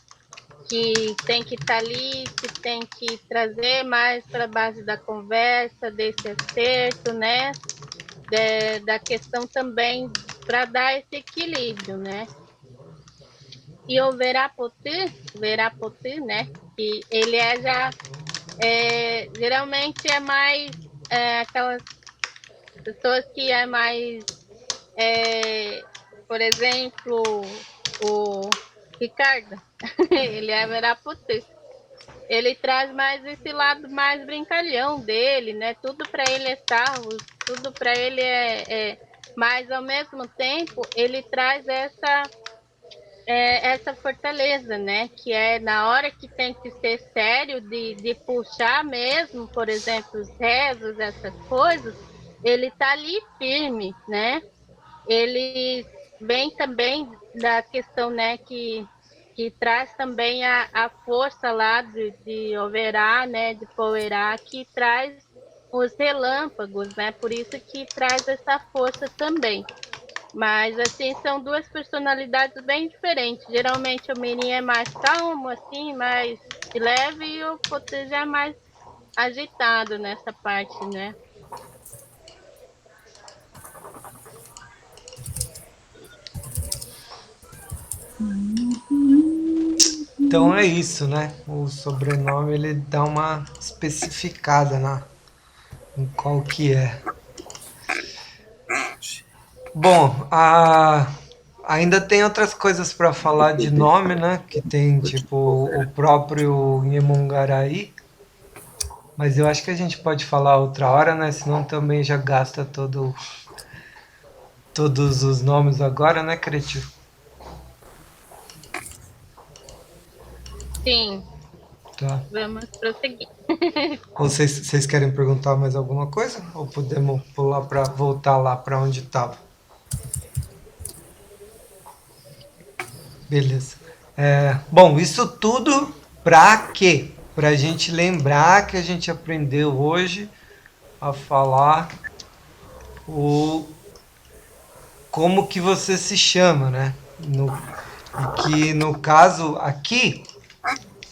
D: que tem que estar ali, que tem que trazer mais para a base da conversa, desse acerto, né, da questão também para dar esse equilíbrio, né. E o Verapoti, né? Que ele geralmente é mais aquelas pessoas que é mais, por exemplo, o Ricardo, ele é Verapoti. Ele traz mais esse lado mais brincalhão dele, né? Tudo para ele é sarro, tudo para ele mas ao mesmo tempo ele traz essa fortaleza, né? Que é na hora que tem que ser sério, de puxar mesmo, por exemplo, os rezos, essas coisas, ele tá ali firme, né? Ele vem também da questão, né, que traz também a força lá de Overá, né, de Poerá, que traz os relâmpagos, né? Por isso que traz essa força também. Mas, assim, são duas personalidades bem diferentes. Geralmente o Mirim é mais calmo, assim, mais leve, e o Potê já é mais agitado nessa parte, né?
A: Então é isso, né? O sobrenome ele dá uma especificada em qual que é. Bom, ainda tem outras coisas para falar de nome, né? Que tem tipo o próprio Nhemongarai, mas eu acho que a gente pode falar outra hora, né? Senão também já gasta todos os nomes agora, né, Cretio?
D: Sim.
A: Tá.
D: Vamos prosseguir.
A: Ou vocês querem perguntar mais alguma coisa? Ou podemos pular para voltar lá para onde estava? Beleza. Bom, isso tudo para quê? Para a gente lembrar que a gente aprendeu hoje a falar como que você se chama, né? E que no caso aqui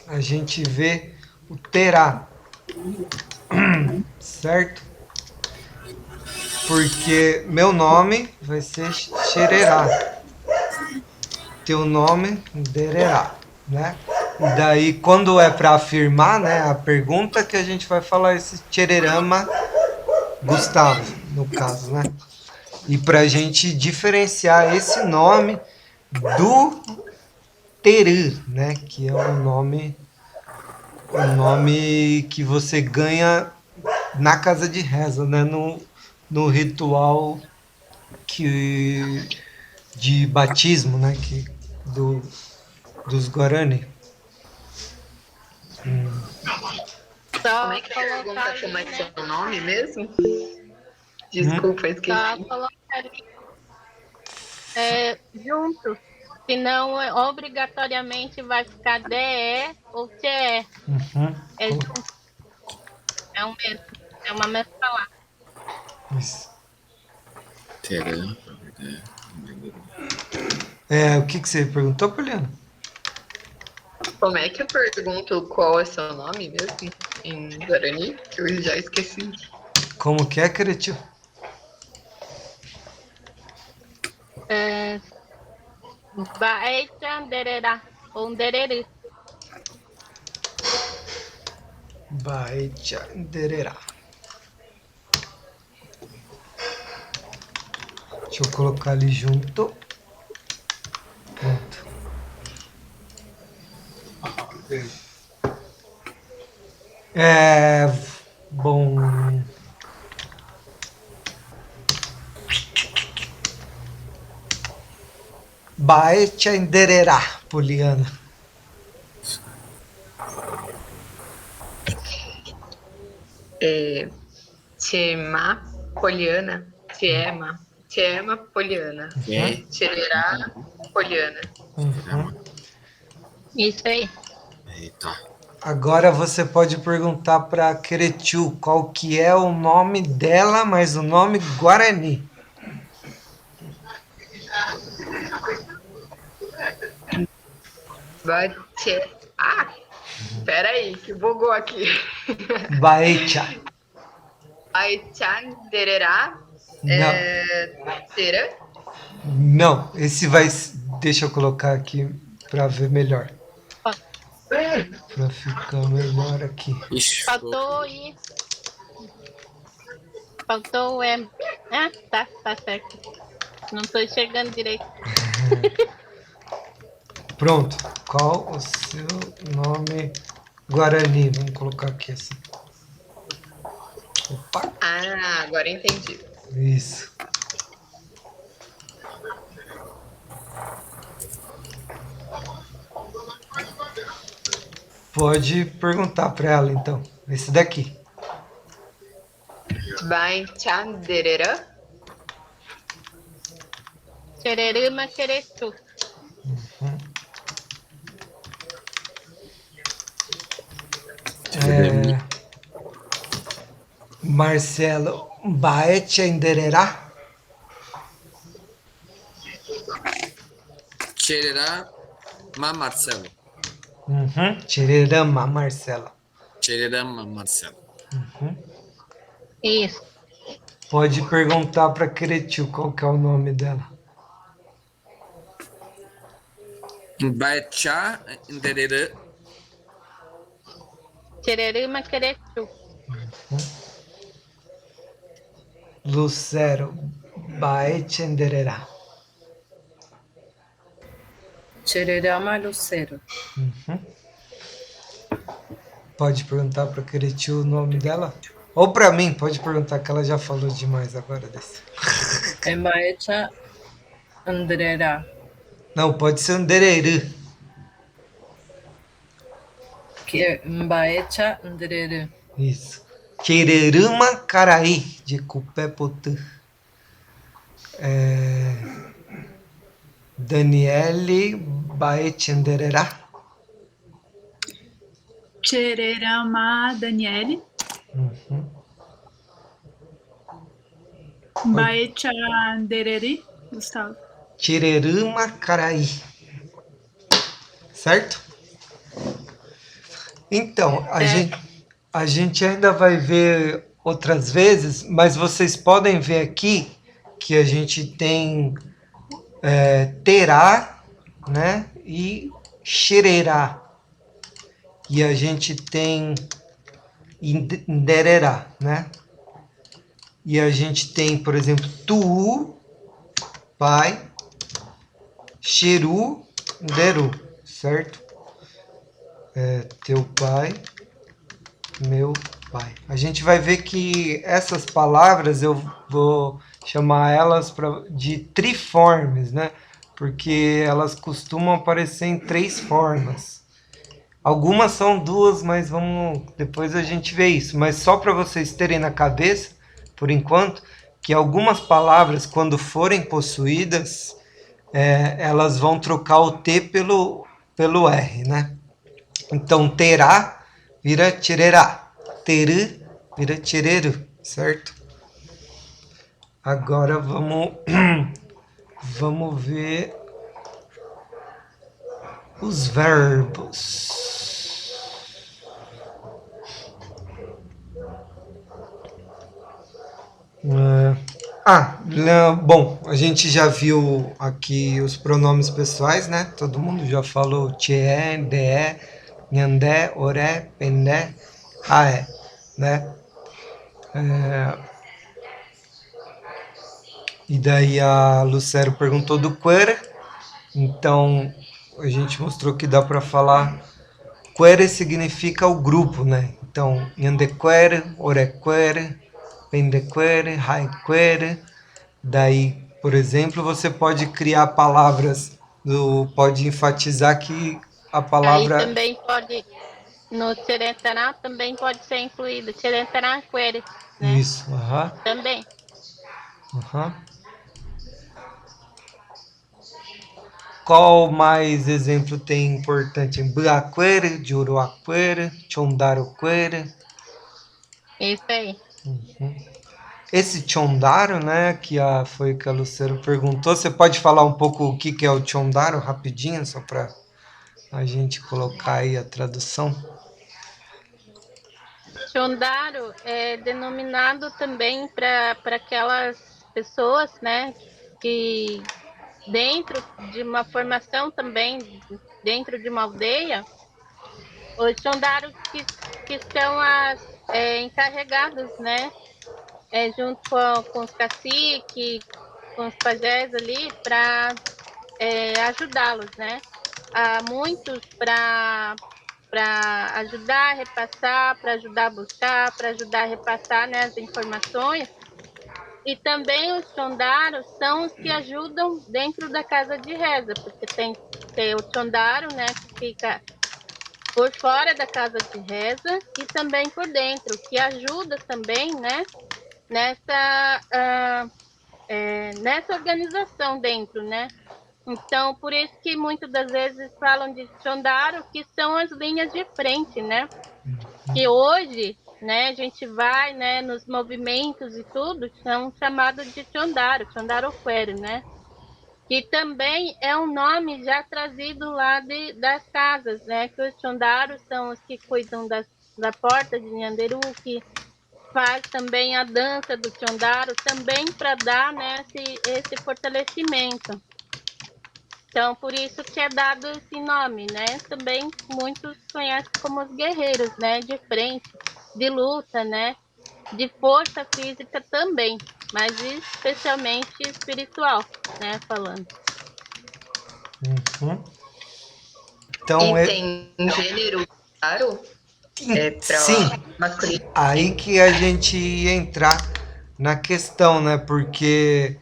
A: a gente vê o terá, certo? Porque meu nome vai ser Xererá, teu nome Dererá, né? E daí quando é para afirmar, né, a pergunta que a gente vai falar esse Xererama Gustavo, no caso, né? E para a gente diferenciar esse nome do Teru, né? Que é o nome que você ganha na casa de reza, né? No ritual de batismo, né? Dos Guarani.
E: Como é que pergunta como é seu nome mesmo? Desculpa, esqueci.
D: Só colocar junto. Senão, obrigatoriamente vai ficar DE ou TE.
A: Uhum.
D: É junto. É o mesmo. É uma mesma palavra.
A: Isso.
H: Terã.
A: O que você perguntou, Poliana?
E: Como é que eu pergunto qual é seu nome mesmo em Guarani? Que eu já esqueci.
A: Como que é, Cretio?
D: Baecha dererá ou dereri.
A: Baecha dererá. Deixa eu colocar ali junto. Pronto. Bom. Baecha endererá, Poliana.
E: Tiema Poliana. Tiema Poliana. Tirerá Poliana.
A: Uhum.
D: Isso aí.
H: Eita.
A: Agora você pode perguntar para Cretiu qual que é o nome dela, mas o nome Guarani.
E: Peraí, que bugou aqui.
A: Baecha.
E: Aichan dererá. Tera.
A: Não, esse vai. Deixa eu colocar aqui para ver melhor.
D: Ó.
A: Para ficar melhor aqui.
H: Ixi,
D: Faltou I. Faltou o M. Ah, tá certo. Não tô enxergando direito.
A: Pronto. Qual o seu nome Guarani? Vamos colocar aqui assim. Opa.
E: Ah, agora entendi.
A: Isso. Pode perguntar para ela, então. Esse daqui.
E: Vai Chanderera.
D: Xererima, xeretu.
A: Marcelo, Baete Endererá?
C: Xererá, Marcelo.
A: Tirerama, Marcela.
C: Xererama, Marcelo.
D: Isso.
A: Pode perguntar para Cretil qual que é o nome dela.
C: Baetchá, Endererã.
D: Xererima, xeretu.
A: Lucero, Baete Endererá.
F: Chererama Lucero.
A: Pode perguntar para Cretil o nome dela? Ou para mim, pode perguntar que ela já falou demais agora desse.
F: Embaecha Andrera.
A: Não, pode ser Andererê.
F: Que Embaecha Andrere.
A: Isso. Quererama Caraí, de Cupé Potã. Daniele Baetchendererá.
B: Chererama Daniele. Baechandereri, Gustavo.
A: Tirerama Caraí. Certo? Então, a gente ainda vai ver outras vezes, mas vocês podem ver aqui que a gente tem terá, né? E xererá. E a gente tem indererá, né? E a gente tem, por exemplo, tu, pai, xeru, deru, certo? Teu pai, meu pai. A gente vai ver que essas palavras eu vou chamar elas de triformes, né? Porque elas costumam aparecer em 3 formas. Algumas são 2, mas depois a gente vê isso. Mas só para vocês terem na cabeça, por enquanto, que algumas palavras, quando forem possuídas, elas vão trocar o T pelo R, né? Então, terá vira tirerá. Teru vira tireru, certo? Agora vamos ver os verbos. Bom, a gente já viu aqui os pronomes pessoais, né? Todo mundo já falou tchê, dé, nhandé, oré, pendé, aé, né? E daí a Lucero perguntou do quere, então a gente mostrou que dá para falar. Quere significa o grupo, né? Então, nhandé quere, oré quere, pendé quere, hai quere. Daí, por exemplo, você pode criar palavras, pode enfatizar que a palavra...
D: Aí também pode, no Xerentará também pode ser incluído. Xerentará query, né?
A: Isso,
D: Também.
A: Qual mais exemplo tem importante? Buaquere, Juruaquere, Chondaroquere.
D: Isso aí.
A: Esse Chondaro, né, foi o que a Lucero perguntou, você pode falar um pouco o que é o Chondaro, rapidinho, só para a gente colocar aí a tradução?
D: Chondaro é denominado também para aquelas pessoas, né, que dentro de uma formação também, dentro de uma aldeia, os Xondaros que são encarregados, né? Junto com os caciques, com os pajés ali, para ajudá-los, né? Há muitos para ajudar a repassar, para ajudar a buscar, para ajudar a repassar, né, as informações. E também os Xondaros são os que ajudam dentro da casa de reza, porque tem o Xondaro, né, que fica por fora da casa de reza e também por dentro, que ajuda também, né, nessa organização dentro, né? Então, por isso que muitas das vezes falam de Xondaro, que são as linhas de frente, né? Que hoje, né, a gente vai, né, nos movimentos e tudo, são chamados de Xondaro, Xondaroquere, né? Que também é um nome já trazido lá das casas, né? Que os Xondaros são os que cuidam da porta de Nhanderu, que faz também a dança do Xondaro, também para dar, né, esse fortalecimento. Então, por isso que é dado esse nome, né? Também muitos conhecem como os guerreiros, né? De frente, de luta, né? De força física também, mas especialmente espiritual, né? Falando.
A: Uhum. Então,
E: e tem gênero, claro?
A: Sim,
E: masculino.
A: aí que a gente ia entrar na questão, né? Porque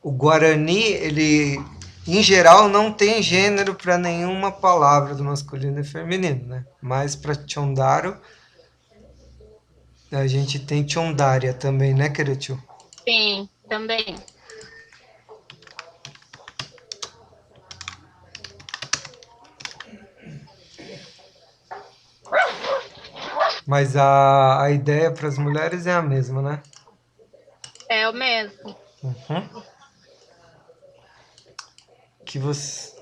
A: o Guarani, ele, em geral, não tem gênero para nenhuma palavra do masculino e feminino, né? Mas para Tchondaro, a gente tem Tchondária também, né, Queretio?
D: Sim, também.
A: Mas a ideia para as mulheres é a mesma, né?
D: É o mesmo.
A: Uhum. Que você...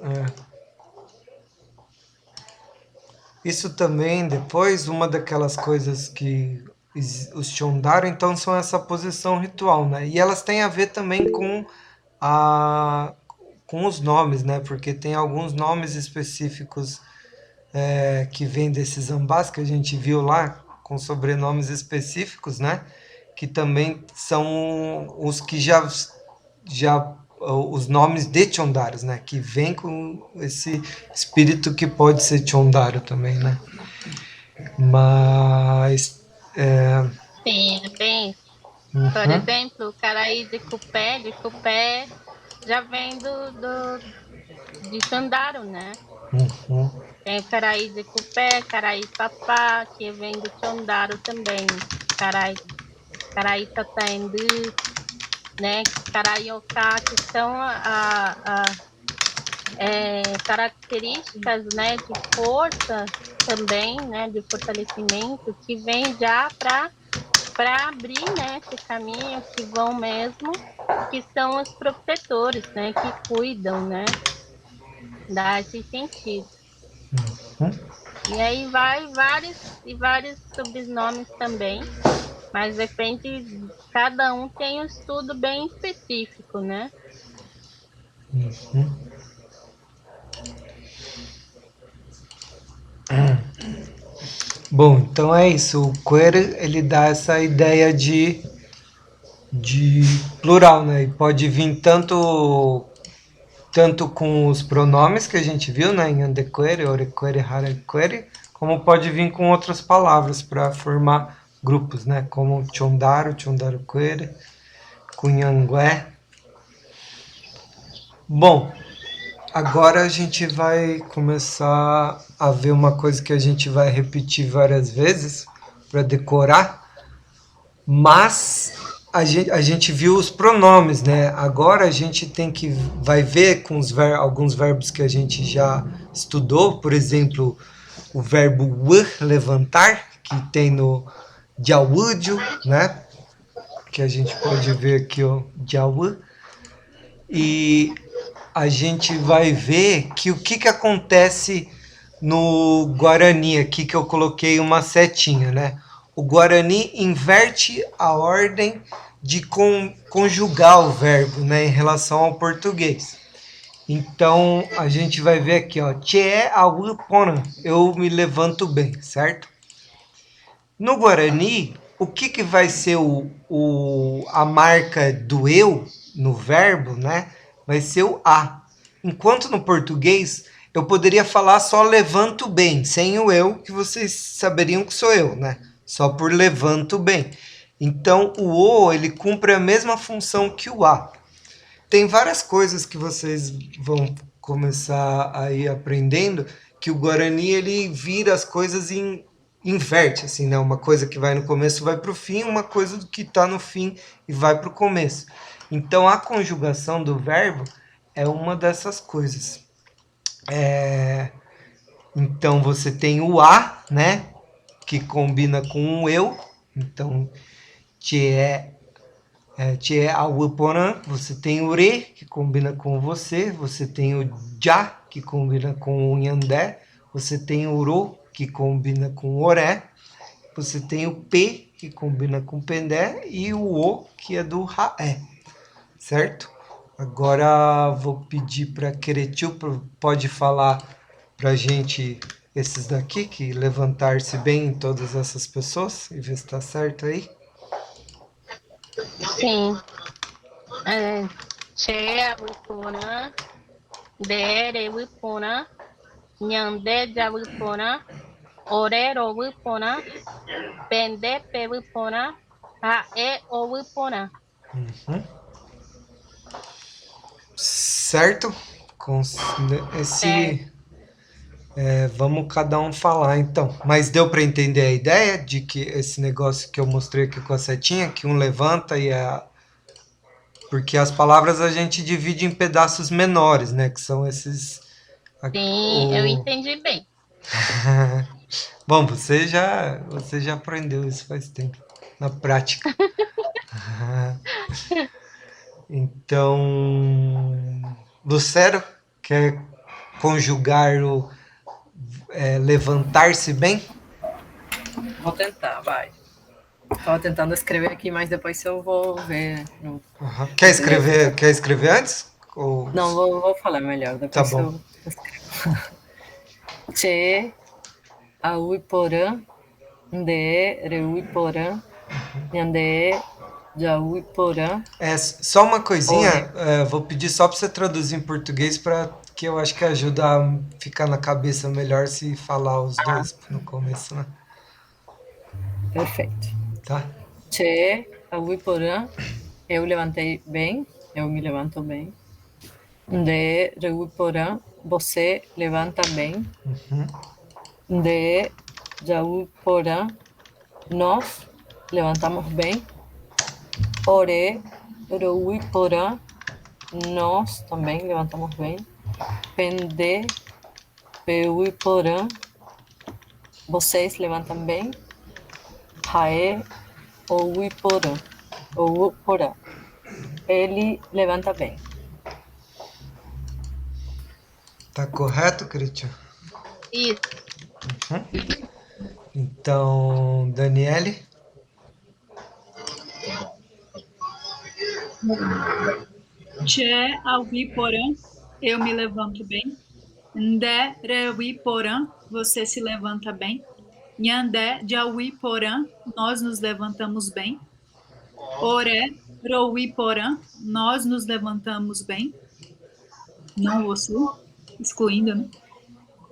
A: Isso também, depois, uma daquelas coisas que os Xondaru, então, são essa posição ritual, né? E elas têm a ver também com os nomes, né? Porque tem alguns nomes específicos que vêm desses ambás que a gente viu lá, com sobrenomes específicos, né? Que também são os que já os nomes de Chondaros, né? Que vem com esse espírito que pode ser Chondaru também, né? Mas...
D: Sim, é bem. Por exemplo, o Caraí de Cupé já vem de Xandaro, né? Tem o Caraí de Cupé, Caraí Papá, que vem do Xandaro também. Caraí Tataendu, né? Caraioká, que são características, né, de força também, né, de fortalecimento, que vem já para abrir, né, esse caminho, que vão mesmo, que são os protetores, né, que cuidam, né, dá esse sentido. E aí vai vários subnomes também, mas depende, cada um tem um estudo bem específico, né?
A: Bom, então é isso. O queer, ele dá essa ideia de plural, né? E pode vir tanto com os pronomes que a gente viu, né? Em andequere, orequere, haraquere, como pode vir com outras palavras para formar grupos, né? Como Chondaro, Chondaroquere, Cunhangué. Bom, agora a gente vai começar a ver uma coisa que a gente vai repetir várias vezes para decorar, mas a gente viu os pronomes, né? Agora a gente vai ver com alguns verbos que a gente já estudou, por exemplo, o verbo levantar, que tem no diawúdio, né? Que a gente pode ver aqui, ó, diawú. E a gente vai ver que o que acontece no Guarani aqui, que eu coloquei uma setinha, né? O Guarani inverte a ordem de conjugar o verbo, né, em relação ao português. Então, a gente vai ver aqui, ó. Tchê awipona. Eu me levanto bem, certo? No Guarani, o que vai ser a marca do eu no verbo, né? Vai ser o a. Enquanto no português, eu poderia falar só levanto bem, sem o eu, que vocês saberiam que sou eu, né? Só por levanto bem. Então, o o, ele cumpre a mesma função que o a. Tem várias coisas que vocês vão começar a ir aprendendo, que o Guarani, ele vira as coisas em inverte, assim, né? Uma coisa que vai no começo vai para o fim, uma coisa que está no fim e vai para o começo. Então, a conjugação do verbo é uma dessas coisas. Então, você tem o a, né? Que combina com o eu. Então, tchê awuporan. Você tem o re, que combina com você. Você tem o já, que combina com o yandé. Você tem o ro, que combina com o oré. Você tem o P, que combina com pendé, e o O, que é do raé, certo? Agora vou pedir para Queretiu, pode falar para a gente esses daqui, que levantar-se bem em todas essas pessoas, e ver se está certo aí.
D: Sim. Che awipona, dere wipona, nyande jawipona, orero wipona, pende pe wipona, ae o wipona.
A: Certo? Com esse... vamos cada um falar, então. Mas deu para entender a ideia de que esse negócio que eu mostrei aqui com a setinha, que um levanta e porque as palavras a gente divide em pedaços menores, né? Que são esses...
D: Sim, eu entendi bem.
A: Bom, você já aprendeu isso faz tempo, na prática. Então, Lucero, quer conjugar o levantar-se bem?
F: Vou tentar, vai. Estava tentando escrever aqui, mas depois eu vou ver.
A: Quer escrever antes? Ou...
F: Não, vou falar melhor. Depois
A: tá bom.
F: eu escrevo. Che, auiporã, nde, reuiporã, nhande, jauiporã.
A: Só uma coisinha, vou pedir só para você traduzir em português, que eu acho que ajuda a ficar na cabeça melhor se falar os dois no começo, né?
F: Perfeito.
A: Tá.
F: Che, auiporã, eu levantei bem, eu me levanto bem. De reuiporã, você levanta bem. De jauiporã, nós levantamos bem. Ore, reuiporã, nós também levantamos bem. Pende, peuiporã, vocês levantam bem. Hae, ouiporã, ouporã, ele levanta bem.
A: Tá correto, Cristian?
D: Isso.
A: Então, Daniele?
B: Tchê auviporã, eu me levanto bem. Ndé reuiporã, você se levanta bem. Nhandé jauiporã, nós nos levantamos bem. Oré rouiporã, nós nos levantamos bem. Não você, excluindo, né?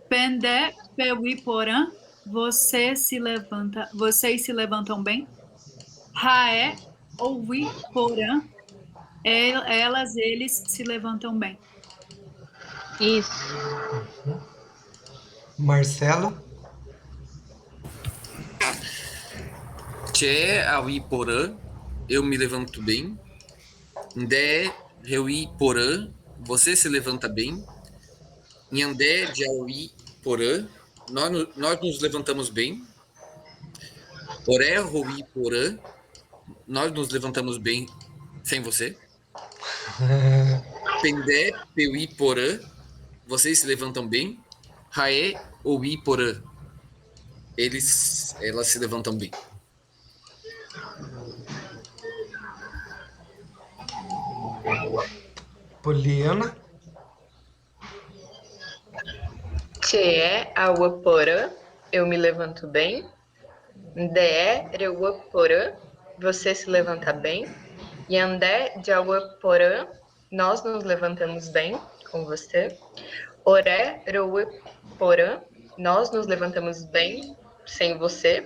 B: Pendé peuiporã, vocês se levantam bem. Raé ouviporã, elas, eles se levantam bem.
D: Isso.
A: Marcelo?
C: Tchê auiporã, eu me levanto bem. Ndé reuiporã, você se levanta bem. Nhandé jauiporã, nós nos levantamos bem. Oré rouiporã, nós nos levantamos bem sem você. Pendé peuiporã, vocês se levantam bem. Raé ouiporã, elas se levantam bem.
A: Poliana?
E: Che auapora, eu me levanto bem. Nde reuapora, você se levanta bem. Yandé de auapora, nós nos levantamos bem com você. Oré reuapora, nós nos levantamos bem sem você.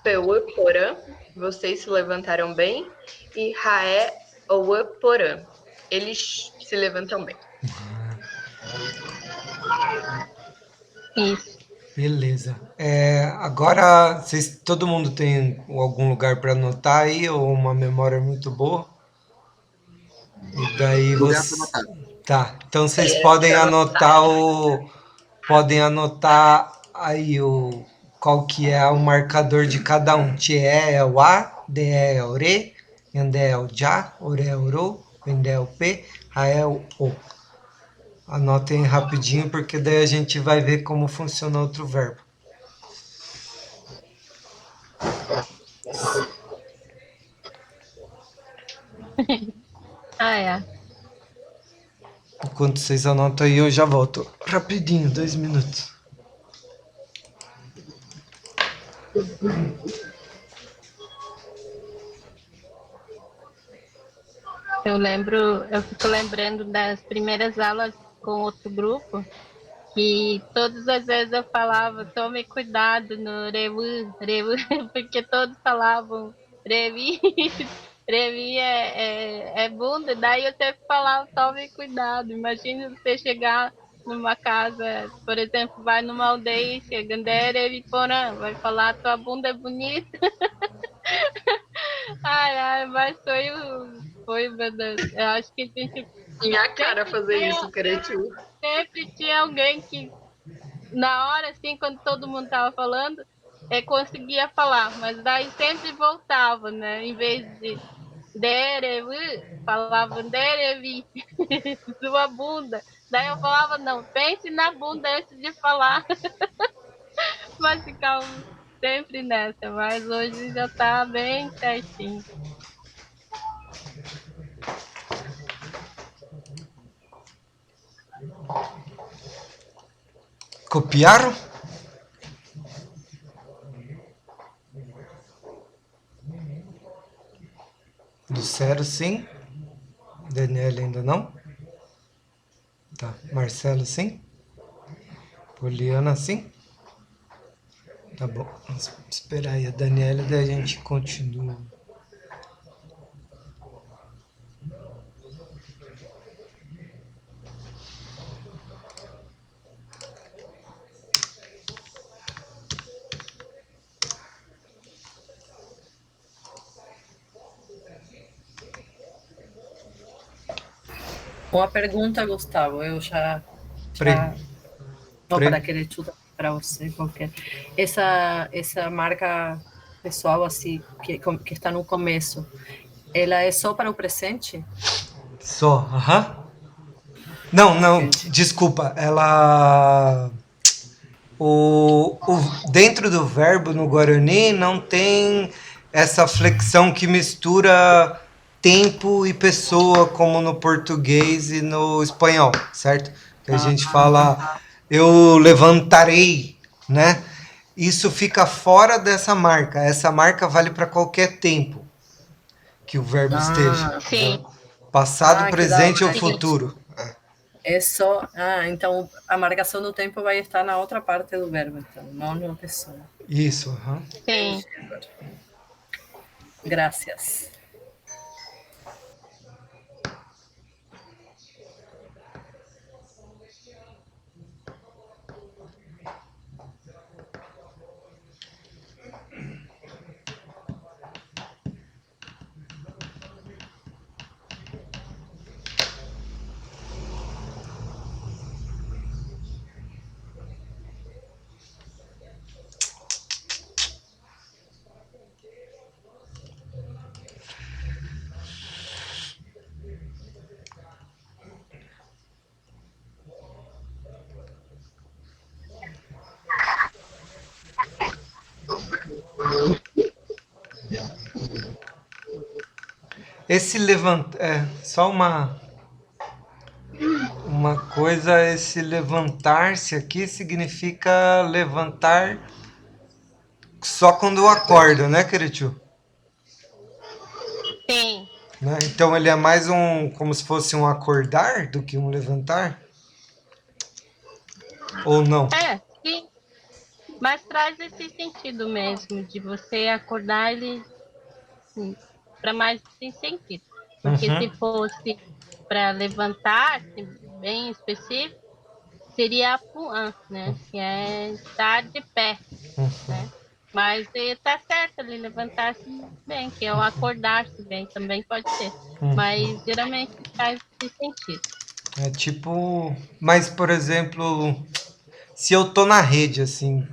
E: Peuapora, vocês se levantaram bem. E Raé ouapora, eles se levantam bem.
D: Isso.
A: Beleza. Agora, todo mundo tem algum lugar para anotar aí, ou uma memória muito boa? E daí
C: Lugar
A: você.
C: pra anotar.
A: Tá, então vocês podem anotar aí qual que é o marcador de cada um. Tchê é o A, Dê é o Re, Yandé é o Já, Oré é o Ro, Vendé é o P, Raé é o O. Anotem rapidinho, porque daí a gente vai ver como funciona outro verbo.
D: É.
A: Enquanto vocês anotam aí, eu já volto. Rapidinho, 2 minutos.
D: Eu fico lembrando das primeiras aulas com outro grupo, que todas as vezes eu falava, tome cuidado no revu, porque todos falavam revi, revi é bunda, daí eu sempre falava, tome cuidado. Imagina você chegar numa casa, por exemplo, vai numa aldeia e chega, revi porã, vai falar, tua bunda é bonita. Ai, mas meu Deus, eu acho que a gente
E: Minha cara fazer
D: tinha,
E: isso, Cretiu.
D: sempre tinha alguém que, na hora, assim, quando todo mundo tava falando, conseguia falar, mas daí sempre voltava, né? Em vez de derevi, falava derevi, sua bunda. Daí eu falava, não, pense na bunda antes de falar, mas ficava sempre nessa, mas hoje já tá bem certinho.
A: Copiaram? Lucero, sim. Daniela, ainda não? Tá. Marcelo, sim. Poliana, sim. Tá bom. Vamos esperar aí a Daniela e daí a gente continua.
F: Uma pergunta, Gustavo, eu já vou para querer tudo para você, porque essa marca pessoal assim que está no começo, ela é só para o presente?
A: Só, aham. Não, desculpa, ela... dentro do verbo no Guarani não tem essa flexão que mistura tempo e pessoa, como no português e no espanhol, certo? Que a gente fala, eu levantarei, né? Isso fica fora dessa marca. Essa marca vale para qualquer tempo que o verbo esteja.
D: Sim.
A: Passado, presente ou futuro.
F: É só. Então a marcação do tempo vai estar na outra parte do verbo, então, não na pessoa.
A: Isso,
D: Sim.
F: Graças.
A: Esse levanta... só uma uma coisa, esse levantar-se aqui significa levantar só quando eu acordo, né, Querichu?
D: Sim.
A: Né? Então ele é mais como se fosse um acordar do que um levantar? Ou não?
D: Sim. Mas traz esse sentido mesmo, de você acordar ele para mais esse sentido. Porque se fosse para levantar, bem específico, seria a puan, né? Que é estar de pé, né? Mas tá certo ali, levantar-se bem, que é o acordar-se bem, também pode ser. Mas geralmente faz esse sentido.
A: É tipo... Mas, por exemplo, se eu tô na rede, assim,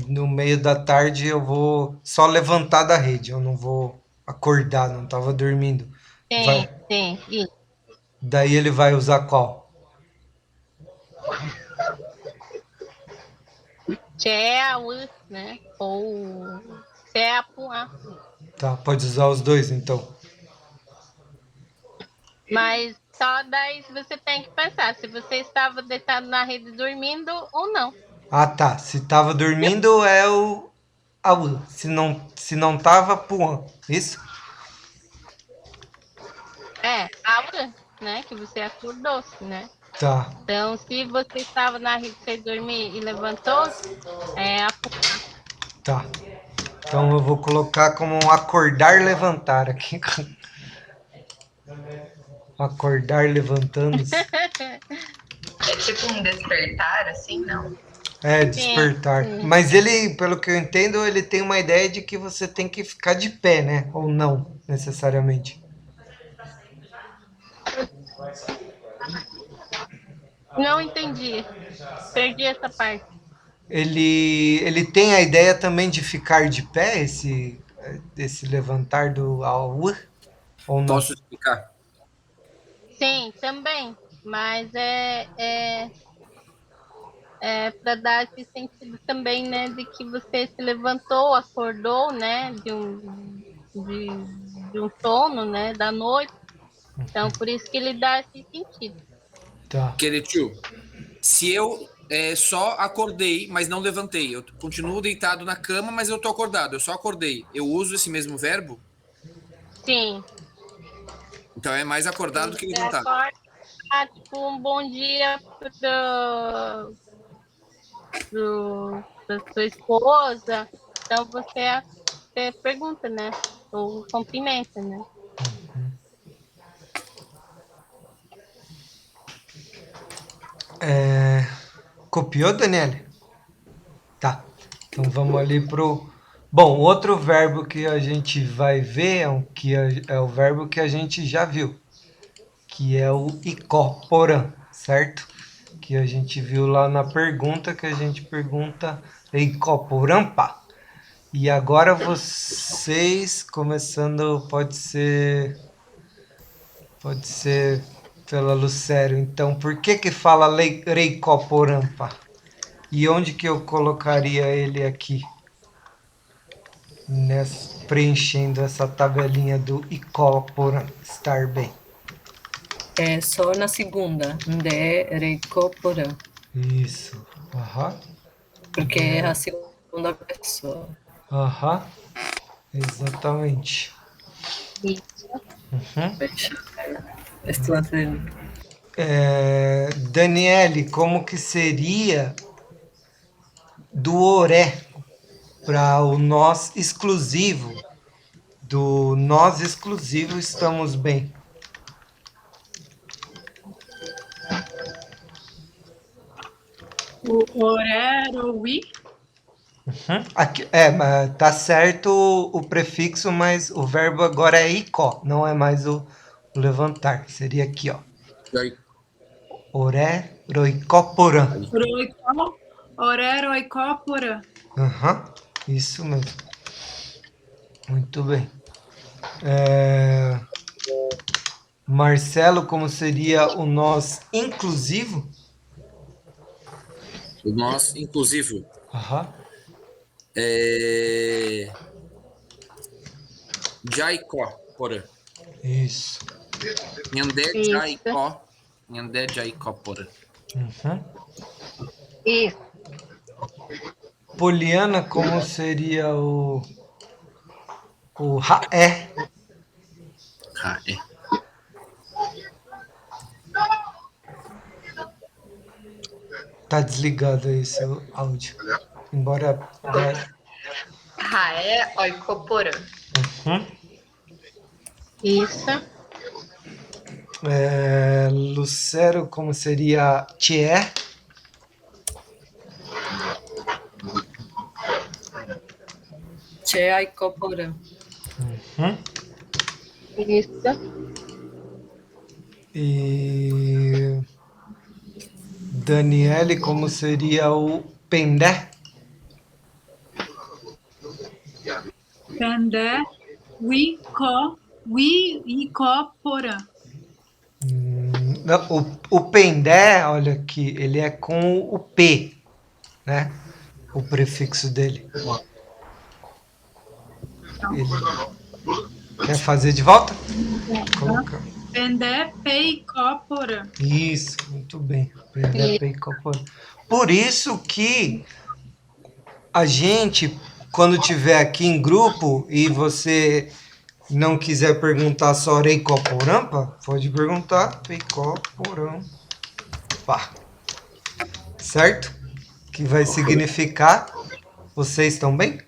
A: no meio da tarde, eu vou só levantar da rede, eu não vou acordar, não tava dormindo.
D: Sim, isso.
A: Daí ele vai usar qual?
D: Tchau, né? Ou tchau.
A: Tá, pode usar os dois, então.
D: Mas só daí você tem que pensar se você estava deitado na rede dormindo ou não.
A: Ah, tá. Se tava dormindo é o au. Se não tava, puan. Isso?
D: Aura, né? Que você acordou-se, né?
A: Tá.
D: Então, se você estava na rede sem dormir e levantou-se, é a
A: Tá. Então eu vou colocar como um acordar levantar aqui. Acordar levantando-se.
E: É tipo um despertar, assim, não?
A: É, despertar.
D: Sim.
A: Mas ele, pelo que eu entendo, ele tem uma ideia de que você tem que ficar de pé, né? Ou não, necessariamente.
D: Não entendi. Perdi essa parte.
A: Ele tem a ideia também de ficar de pé, esse levantar do au, ou não?
C: Posso explicar?
D: Sim, também. Mas para dar esse sentido também, né, de que você se levantou, acordou, né, de um sono, né, da noite. Então, por isso que ele dá esse sentido.
A: Tá.
C: Querido, se eu só acordei, mas não levantei, eu continuo deitado na cama, mas eu tô acordado, eu só acordei. Eu uso esse mesmo verbo?
D: Sim.
C: Então é mais acordado do que
D: Você
C: levantado.
D: acorda, tipo, um bom dia para sua esposa. Então, você pergunta, né, ou cumprimenta, né.
A: Copiou, Daniele? Tá. Então vamos ali pro. Bom, outro verbo que a gente vai ver é o verbo que a gente já viu, que é o incorporam, certo? Que a gente viu lá na pergunta, que a gente pergunta incorporampa. E agora vocês, começando, pode ser pela Lucério. Então, por que fala reicoporampa? E onde que eu colocaria ele aqui? Preenchendo essa tabelinha do incorporam, estar bem.
F: É só na segunda, de recuperar.
A: Isso. Aham.
F: Porque é a segunda pessoa.
A: Aham. Exatamente.
D: Isso.
F: Estou entendendo.
A: Daniele, como que seria do oré para o nós exclusivo? Do nós exclusivo estamos bem.
B: O orero, oui.
A: Aqui, mas tá certo o prefixo, mas o verbo agora é icó, não é mais o levantar. Seria aqui, ó. Oré, roicópora.
B: Orero, oicópora.
A: Isso mesmo. Muito bem. Marcelo, como seria o nós inclusivo?
C: O nós inclusivo. Jaicó, porã.
A: Isso.
C: Nhandé, Jaicó, Nhandé Jaicópora.
D: Isso.
A: Poliana, como seria o raé?
H: Raé.
A: Tá desligado aí seu áudio. Embora...
E: Raé Oikoporã.
D: Isso.
A: Lucero, como seria Tchê?
F: Che Aicoporã.
D: Isso.
A: E Daniele, como seria o Pendé?
B: Pendé, Icópora.
A: Não, o Pendé, olha aqui, ele é com o P, né? O prefixo dele. Quer fazer de volta? Coloca.
B: Pendé, Peicópora.
A: Isso, muito bem. Pendé, Peicópora. Por isso que a gente, quando tiver aqui em grupo e você não quiser perguntar só Reicoporampa, pode perguntar Peicoporampa. Certo? Que vai significar vocês estão bem?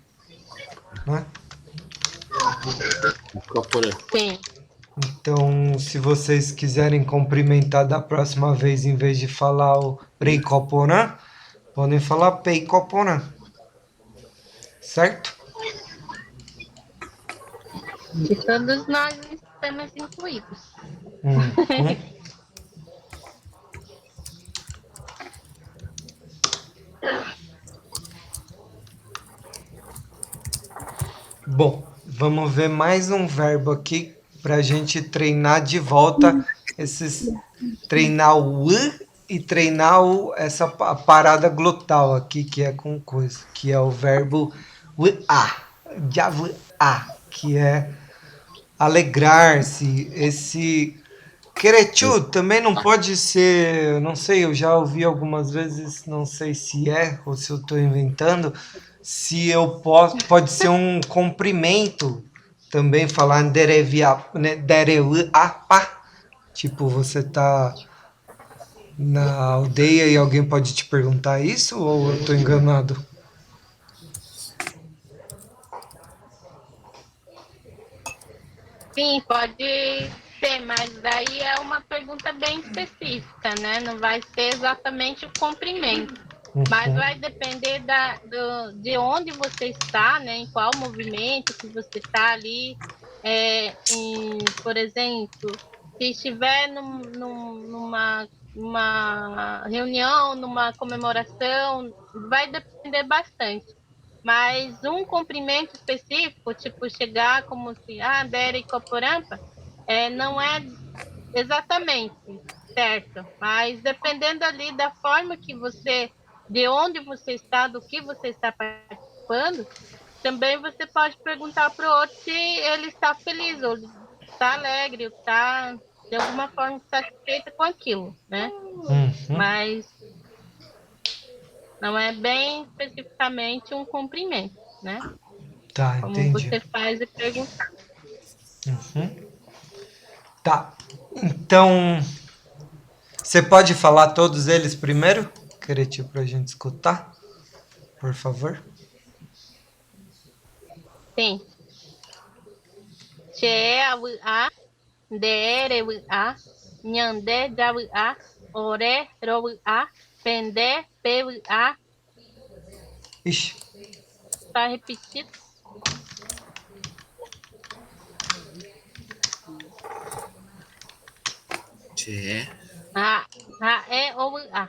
A: Né?
D: Sim.
A: Então, se vocês quiserem cumprimentar da próxima vez, em vez de falar o Reicoporã, podem falar Peicoporã. Certo?
D: E todos nós estamos incluídos.
A: Bom, vamos ver mais um verbo aqui para a gente treinar de volta treinar o e treinar essa parada glotal aqui, que é com coisa, que é o verbo que é alegrar-se. Esse querechu também não pode ser, não sei, eu já ouvi algumas vezes, não sei se é ou se eu estou inventando, se eu posso, pode ser um comprimento também, falar tipo, você tá na aldeia e alguém pode te perguntar isso, ou eu estou enganado?
D: Sim, pode ser, mas daí é uma pergunta bem específica, né? Não vai ser exatamente o comprimento. Mas vai depender de onde você está, né? Em qual movimento que você está ali. Por exemplo, se estiver numa reunião, numa comemoração, vai depender bastante. Mas um comprimento específico, tipo chegar como se, Dere Coporampa, não é exatamente certo. Mas dependendo ali da forma que você, de onde você está, do que você está participando, também você pode perguntar para o outro se ele está feliz, ou está alegre, ou está de alguma forma satisfeito com aquilo, né? Mas não é bem especificamente um cumprimento, né?
A: Tá,
D: Como
A: entendi.
D: você faz e perguntar.
A: Tá, então você pode falar todos eles primeiro, Quereti, para a gente escutar, por favor?
D: Sim. Che-a-wu-a, de-ere-wu-a, nhande-ja-wu-a, ore-ro-wu-a, pende-pe-wu-a.
A: Ixi.
D: Tá repetido?
H: Che.
D: A-e-ou-a.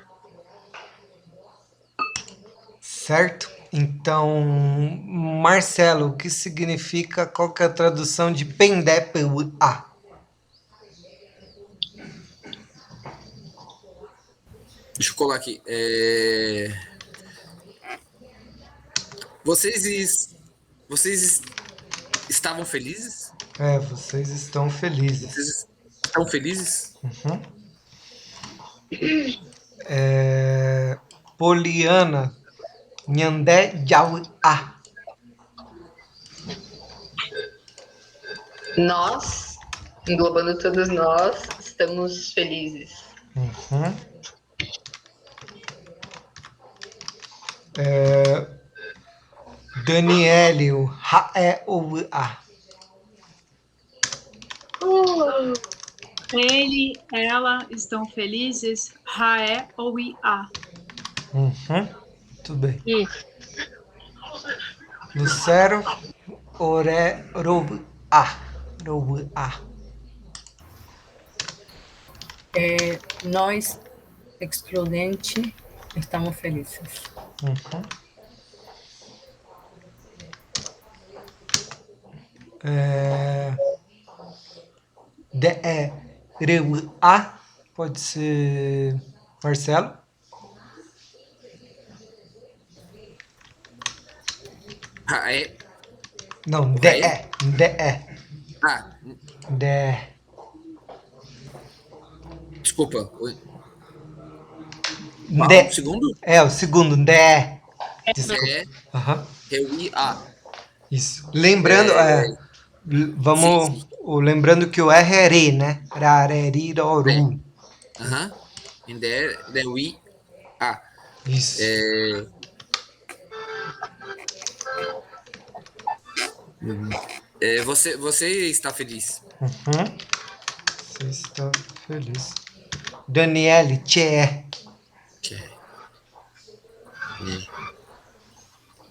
A: Certo? Então, Marcelo, o que significa, qual que é a tradução de pendé-pe-wu-a?
C: Deixa eu colar aqui. Vocês estavam felizes?
A: Vocês estão felizes.
C: Vocês estão felizes?
A: Poliana, Nhandé Jau A.
E: Nós, englobando todos nós, estamos felizes.
A: Uhum. Daniele, o Raé ou A.
B: Ele, ela estão felizes, Raé ou IA.
A: Uhum. Tudo bem.
D: Isso.
A: Lucero, Oré, Rob A. Rob A.
F: Nós, excludente, estamos felizes.
A: Uhum. Reu A. Pode ser Marcelo.
C: Raé.
A: Não,
C: O
A: DE.
C: Raé?
A: DE.
C: Ah,
A: DE.
C: desculpa.
A: Qual?
C: O segundo?
A: O segundo, DE. Desculpa.
C: É,
A: Aham.
C: Reu-I-A.
A: Isso. Lembrando, vamos.
C: Sim.
A: Lembrando que o R é re, né? Rareriroru.
C: Aham. Reu-I-A.
A: Isso.
C: Você está feliz.
A: Uhum. Você está feliz. Daniele, tchê.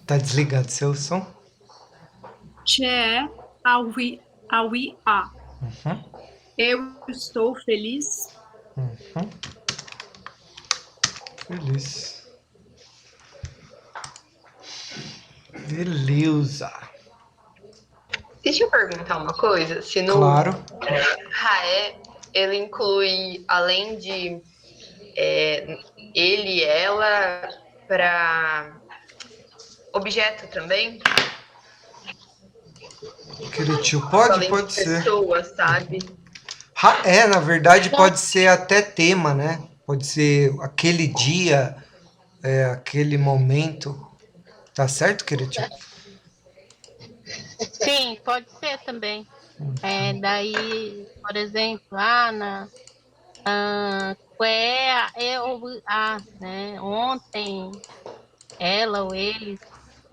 A: Tá desligado seu som?
B: Tchê, aui, aui, a.
A: Uhum.
B: Eu estou feliz.
A: Uhum. Feliz. Beleza.
E: Deixa eu perguntar uma coisa. Se no
A: Claro.
E: Raé, ele inclui, além de ele, ela, para objeto também?
A: Querido,
E: Além
A: pode
E: de
A: ser.
E: pessoas, sabe?
A: Na verdade pode ser até tema, né? Pode ser aquele dia, aquele momento. Tá certo, querido?
D: Sim, pode ser também. Daí, por exemplo, Ana, né? Ontem ela ou ele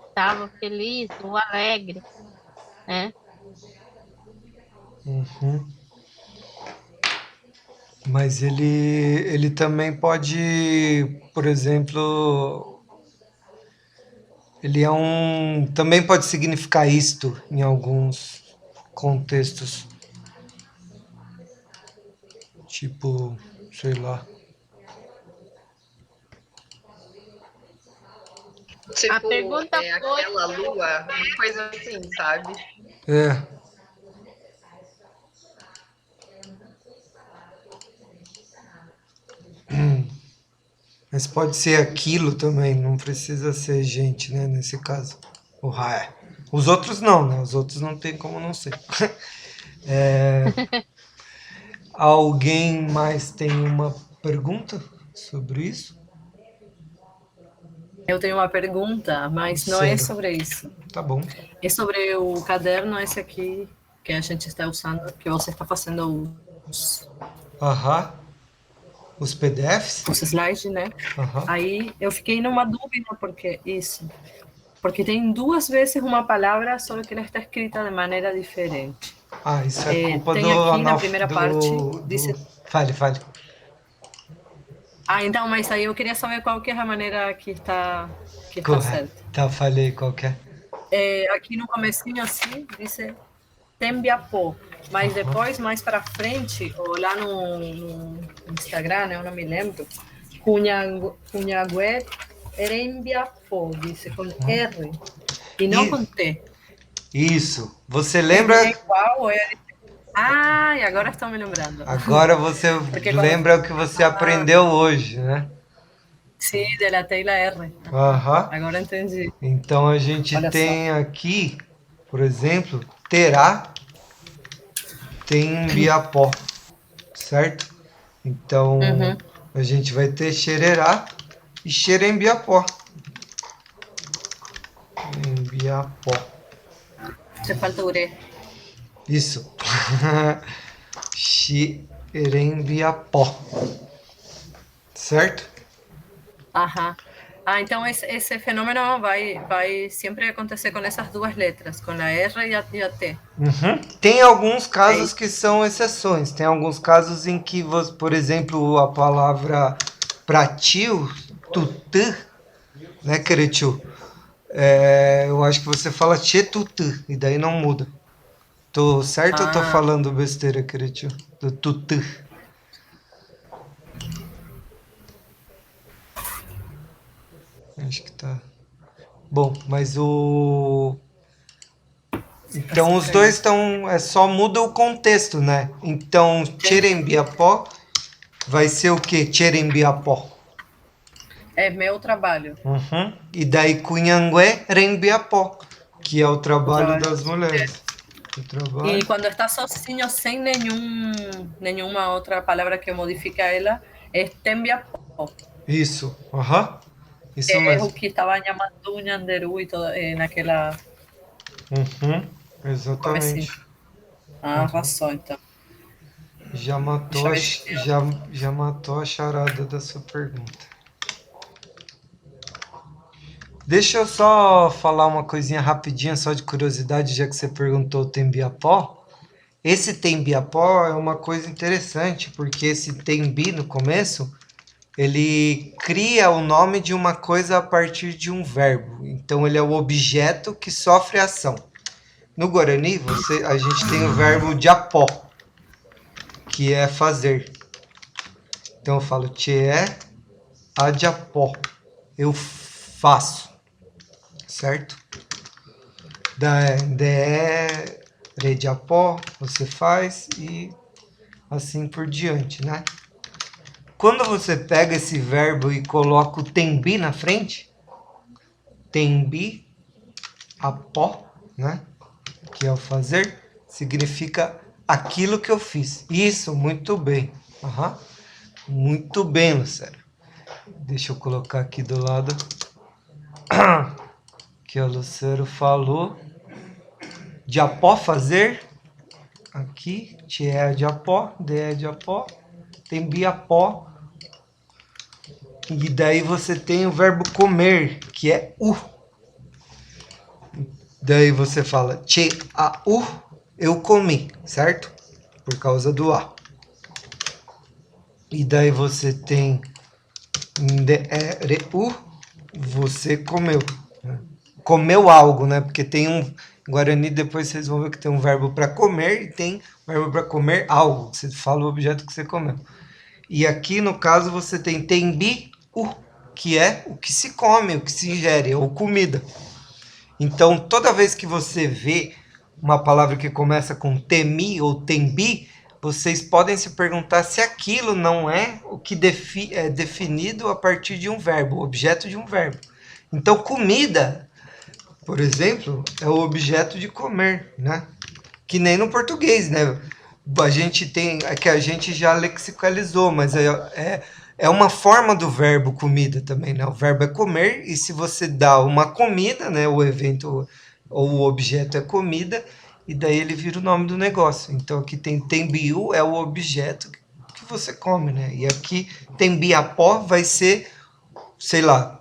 D: estava feliz ou alegre, né?
A: Uhum. Mas ele também pode, por exemplo, também pode significar isto em alguns contextos. Tipo, sei lá.
E: Tipo,
D: A pergunta foi...
E: aquela lua, uma coisa assim, sabe?
A: Mas pode ser aquilo também, não precisa ser gente, né, nesse caso. O raio. Os outros não, né? Os outros não tem como não ser. Alguém mais tem uma pergunta sobre isso?
F: Eu tenho uma pergunta, mas não é sobre isso.
A: Tá bom.
F: É sobre o caderno esse aqui que a gente está usando, que você está fazendo os...
A: Os PDFs?
F: Os slides, né? Aí eu fiquei numa dúvida, porque tem 2 vezes uma palavra, só que ela está escrita de maneira diferente.
A: Isso é culpa
F: tem
A: do...
F: aqui na primeira parte... Diz...
A: Fale.
F: Então, mas aí eu queria saber qual que é a maneira que está certa.
A: Tá, falei qual que é.
F: Aqui no comecinho, assim, diz Tembiapó. Mas depois, mais para frente, ou lá no Instagram, eu não me lembro, Cunhagué Erembiapó, disse com R, e não com T.
A: Isso. Você lembra...
F: É igual, e agora estou me lembrando.
A: Agora você lembra o que você aprendeu hoje, né?
F: Sim, de la T e la R. Agora entendi.
A: Então a gente tem aqui, por exemplo, terá, tem Biapó, certo? Então A gente vai ter xererá e xerembiapó. Xerembiapó.
F: Te falta urê.
A: Isso. Xerembiapó. Certo?
F: Ajá. Então esse fenômeno vai sempre acontecer com essas duas letras, com a R e a T.
A: Uhum. Tem alguns casos que são exceções. Tem alguns casos em que, por exemplo, a palavra pratil, tutã, né, querido? Eu acho que você fala tchetutã, e daí não muda. Tô certo ou tô falando besteira, querido? Do tutã. Acho que tá. Bom, mas o. Então os dois estão. Só muda o contexto, né? Então, Xerembiapó vai ser o quê? Xerembiapó.
F: É meu trabalho.
A: Uhum. E daí Cunhangué Rembiapó, que é o trabalho das mulheres.
F: E quando está sozinho, sem nenhuma outra palavra que modifique ela, é Tembiapó.
A: Isso, aham. Isso mesmo.
F: É o que estava chamando Nhanderu e toda, naquela...
A: Uhum. Exatamente.
F: Arrasou, então.
A: Já matou a charada da sua pergunta. Deixa eu só falar uma coisinha rapidinha, só de curiosidade, já que você perguntou o Tembiapó. Esse Tembiapó é uma coisa interessante, porque esse Tembi no começo, ele cria o nome de uma coisa a partir de um verbo. Então ele é o objeto que sofre ação. No Guarani, a gente tem o verbo diapó, que é fazer. Então eu falo tchê adiapó. Eu faço. Certo? Rediapó, você faz e assim por diante, né? Quando você pega esse verbo e coloca o tembi na frente, tembi, apó, né? Que é o fazer, significa aquilo que eu fiz. Isso, muito bem. Uhum. Muito bem, Lucero. Deixa eu colocar aqui do lado. Que o Lucero falou. De apó fazer. Aqui, te é de apó, de é de apó. Tem biapó. E daí você tem o verbo comer, que é u. Daí você fala te a u, eu comi, certo? Por causa do a. E daí você tem de é re u, você comeu. Comeu algo, né? Porque tem um Guarani, depois vocês vão ver que tem um verbo para comer e tem um verbo para comer algo. Você fala o objeto que você comeu. E aqui, no caso, você tem tembi, que é o que se come, o que se ingere, ou comida. Então, toda vez que você vê uma palavra que começa com temi ou tembi, vocês podem se perguntar se aquilo não é o que é definido a partir de um verbo, objeto de um verbo. Então, comida, por exemplo, é o objeto de comer, né? Que nem no português, né? A gente tem, que a gente já lexicalizou, mas é uma forma do verbo comida também, né? O verbo é comer, e se você dá uma comida, né? O evento ou o objeto é comida, e daí ele vira o nome do negócio. Então aqui tem tembiu, é o objeto que você come, né? E aqui tembiapó vai ser, sei lá,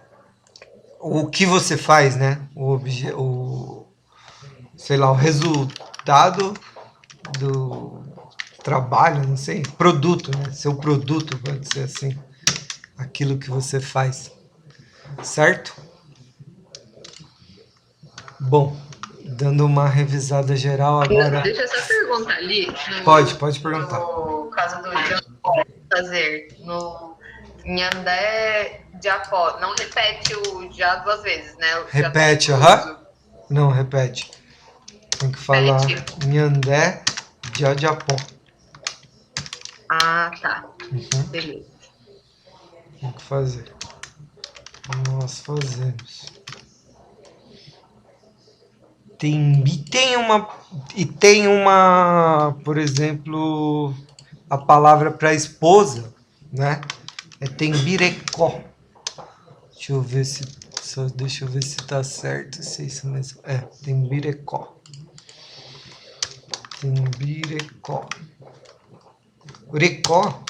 A: o que você faz, né? Sei lá, o resultado do trabalho, não sei, produto, né? Seu produto, pode ser assim, aquilo que você faz, certo? Bom, dando uma revisada geral agora.
E: Deixa essa pergunta ali.
A: Pode perguntar.
E: No caso do fazer, no Nhandé Diapó, não repete o já duas vezes, né?
A: Repete, aham. Não, repete. Tem que falar Nhandé Diapó.
E: Ah, tá. Uhum. Beleza.
A: Tem que fazer. Nós fazemos. Tem uma, por exemplo, a palavra para esposa, né? É Tembirecó. Deixa eu ver se tá certo, se é isso mesmo. É, Tembirecó. Tembirecó. Recó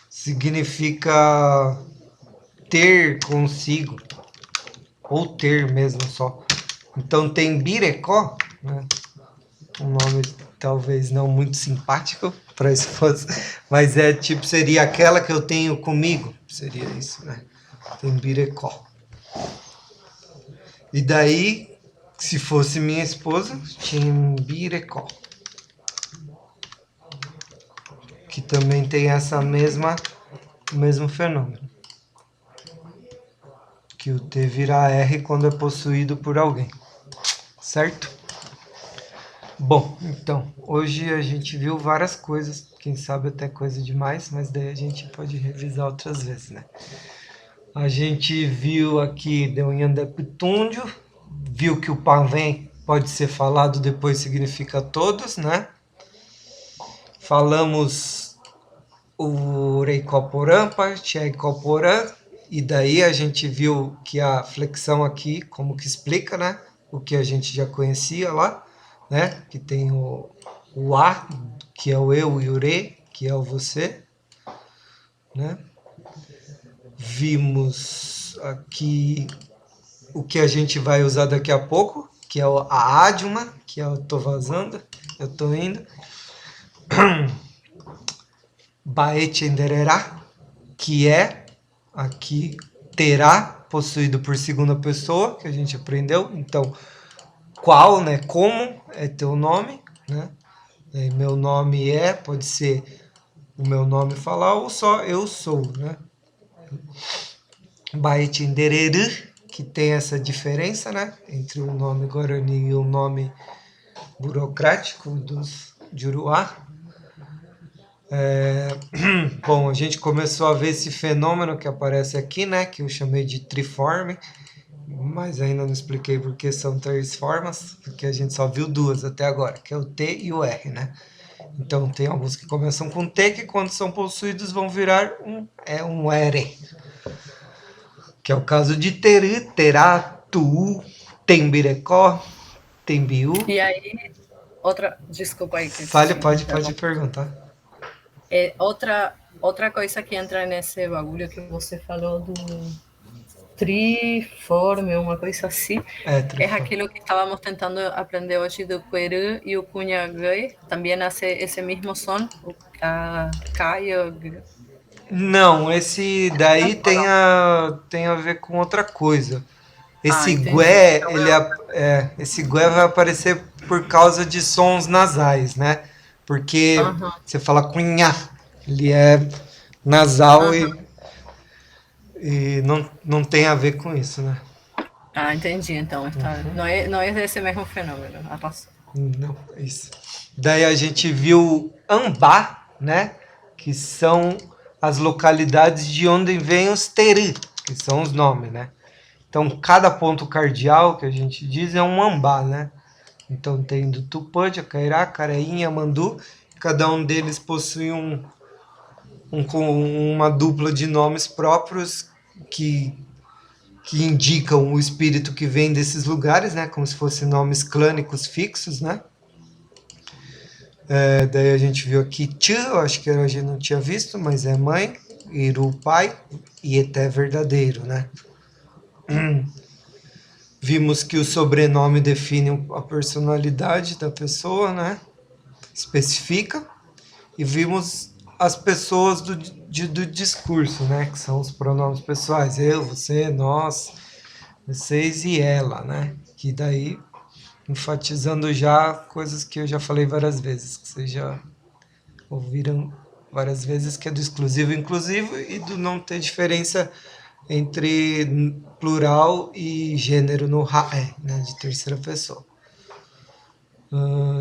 A: significa ter consigo, ou ter mesmo só. Então Tembirecó, né? Um nome talvez não muito simpático para a esposa, mas tipo, seria aquela que eu tenho comigo, seria isso, né? Tembirecó. E daí, se fosse minha esposa, Timbirecó. Que também tem essa mesmo fenômeno. Que o T vira R quando é possuído por alguém. Certo? Bom, então, hoje a gente viu várias coisas, quem sabe até coisa demais, mas daí a gente pode revisar outras vezes, né? A gente viu aqui de Unhandeptúndio, viu que o Pavém pode ser falado, depois significa todos, né? Falamos o Reicoporã, Tchaicoporã, e daí a gente viu que a flexão aqui, como que explica, né? O que a gente já conhecia lá, né? Que tem o A, que é o eu, e o Re, que é o você, né? Vimos aqui o que a gente vai usar daqui a pouco, que é a Adjuma, que é eu tô vazando, eu tô indo. Baetchendererá, que é aqui terá, possuído por segunda pessoa, que a gente aprendeu. Então, qual, né? Como é teu nome, né? Meu nome pode ser o meu nome falar ou só eu sou, né? Baetchendereru, que tem essa diferença, né? Entre o nome Guarani e o nome burocrático dos Juruá. Bom, a gente começou a ver esse fenômeno que aparece aqui, né? Que eu chamei de triforme, mas ainda não expliquei porque são três formas, porque a gente só viu duas até agora, que é o T e o R, né? Então tem alguns que começam com T, que quando são possuídos vão virar um R. Que é o caso de Teru, Terá, Tu, Tembirecó, Tembiú.
F: E aí, desculpa aí.
A: Pode perguntar.
F: Outra coisa que entra nesse bagulho que você falou do triforme, uma coisa assim, é aquilo que estávamos tentando aprender hoje do Queru e o Cunhagui, também hace esse mesmo som, o K e o G.
A: Não, esse daí tem a ver com outra coisa. Esse gué, esse gué vai aparecer por causa de sons nasais, né? Porque você fala cunhá, ele é nasal e não tem a ver com isso, né?
F: Ah, entendi, então. Não é desse mesmo fenômeno.
A: Não, é isso. Daí a gente viu Ambá, né? Que são as localidades de onde vêm os Teru, que são os nomes, né? Então, cada ponto cardial que a gente diz é um Ambá, né? Então, tem do Tupã, Jacairá, Carainha, Mandu. Cada um deles possui uma dupla de nomes próprios que indicam o espírito que vem desses lugares, né? Como se fossem nomes clânicos fixos, né? Daí a gente viu aqui Tchê, eu acho que a gente não tinha visto, mas é mãe, Iru, pai, e Eté verdadeiro, né? Vimos que o sobrenome define a personalidade da pessoa, né? Especifica. E vimos as pessoas do discurso, né? Que são os pronomes pessoais. Eu, você, nós, vocês e ela, né? Que daí, enfatizando já coisas que eu já falei várias vezes, que vocês já ouviram várias vezes, que é do exclusivo e inclusivo e do não ter diferença entre plural e gênero no raé, né, de terceira pessoa.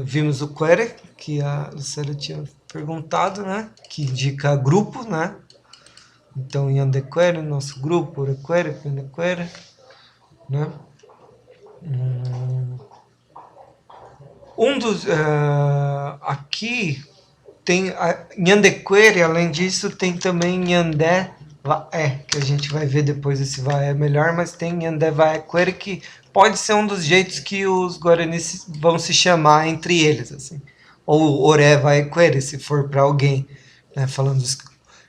A: Vimos o quere, que a Lucélia tinha perguntado, né, que indica grupo, né? Então, yandequere, nosso grupo, orequere, pendequere, né? Um dos aqui tem Nhandequere, além disso, tem também Nhandé Vaé, que a gente vai ver depois esse Vaé melhor, mas tem Nhandé Vaé-Quere, que pode ser um dos jeitos que os guaranis vão se chamar entre eles, assim. Ou Oré Vaé-Quere, se for para alguém, né, falando isso,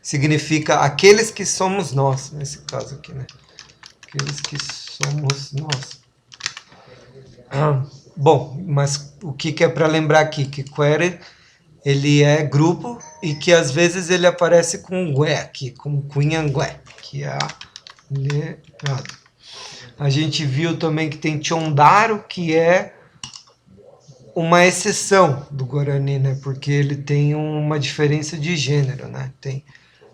A: significa aqueles que somos nós, nesse caso aqui, né? Aqueles que somos nós. Bom, mas o que é para lembrar aqui? Que Quere, ele é grupo e que às vezes ele aparece com Gué aqui, com Cunhangué, que é a letrada. A gente viu também que tem Tchondaro, que é uma exceção do Guarani, né? Porque ele tem uma diferença de gênero, né? Tem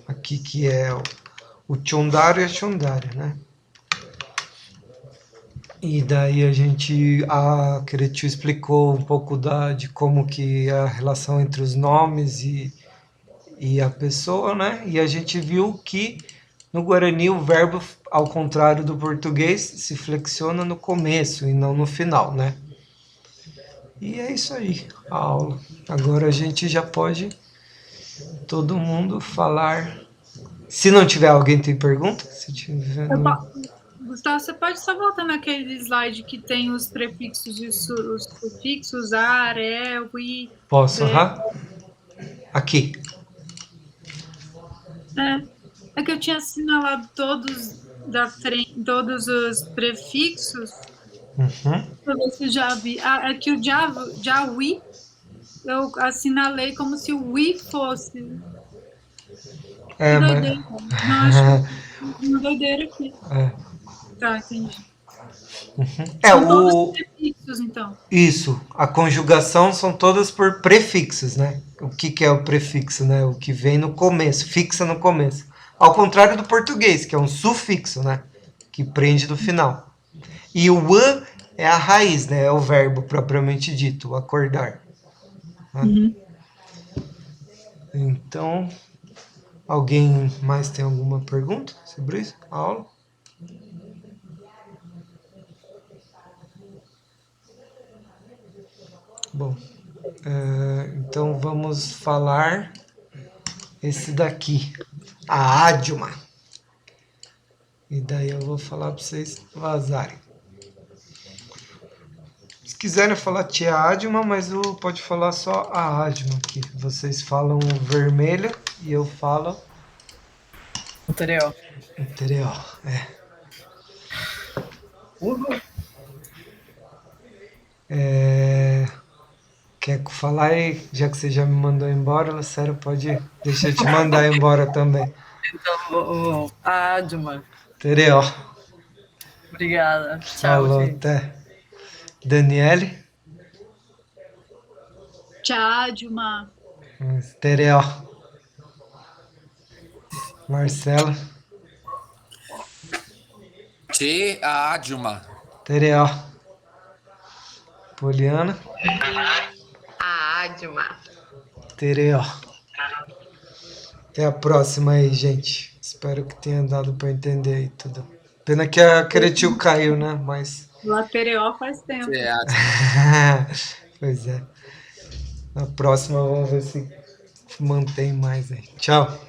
A: aqui que é o Tchondaro e a Tchondária, né? E daí a Queretiu explicou um pouco de como que é a relação entre os nomes e a pessoa, né? E a gente viu que no Guarani o verbo, ao contrário do português, se flexiona no começo e não no final, né? E é isso aí, a aula. Agora a gente já pode todo mundo falar. Se não tiver alguém tem pergunta? Se tiver...
B: Gustavo, você pode só voltar naquele slide que tem os prefixos e os sufixos, ar, ui.
A: Posso? Aqui.
B: É que eu tinha assinalado todos da frente, todos os prefixos. Pra ver se eu já vi. É que o Jawi eu assinalei como se o ui fosse. Que doideira. Não, acho que uma doideira aqui. Tá, entendi. São todos prefixos, então.
A: Isso. A conjugação são todas por prefixos, né? O que é o prefixo, né? O que vem no começo, fixa no começo. Ao contrário do português, que é um sufixo, né? Que prende do final. E o an é a raiz, né? É o verbo propriamente dito, o acordar. Né? Então, alguém mais tem alguma pergunta sobre isso? A aula? Bom, então vamos falar esse daqui, a Adjuma. E daí eu vou falar para vocês vazarem. Se quiserem falar tia Adjuma, mas pode falar só a Adjuma aqui. Vocês falam vermelho e eu falo...
F: Interior.
A: Interior, Quer falar aí, já que você já me mandou embora, Lucero, pode deixar eu te mandar embora também.
F: Então, Adjuma.
A: Tereo.
F: Obrigada. Tchau,
A: Falou,
F: gente.
A: até. Daniele.
B: Tchau, Dilma.
A: Tereo. Marcelo.
C: Te Adjuma.
A: Tereo. Poliana.
E: A Adjuma.
A: Tereo. Até a próxima aí, gente. Espero que tenha dado para entender aí tudo. Pena que a Queretiu caiu, né? Mas...
B: Latereó faz tempo.
A: Pois é. Na próxima vamos ver se mantém mais aí. Tchau.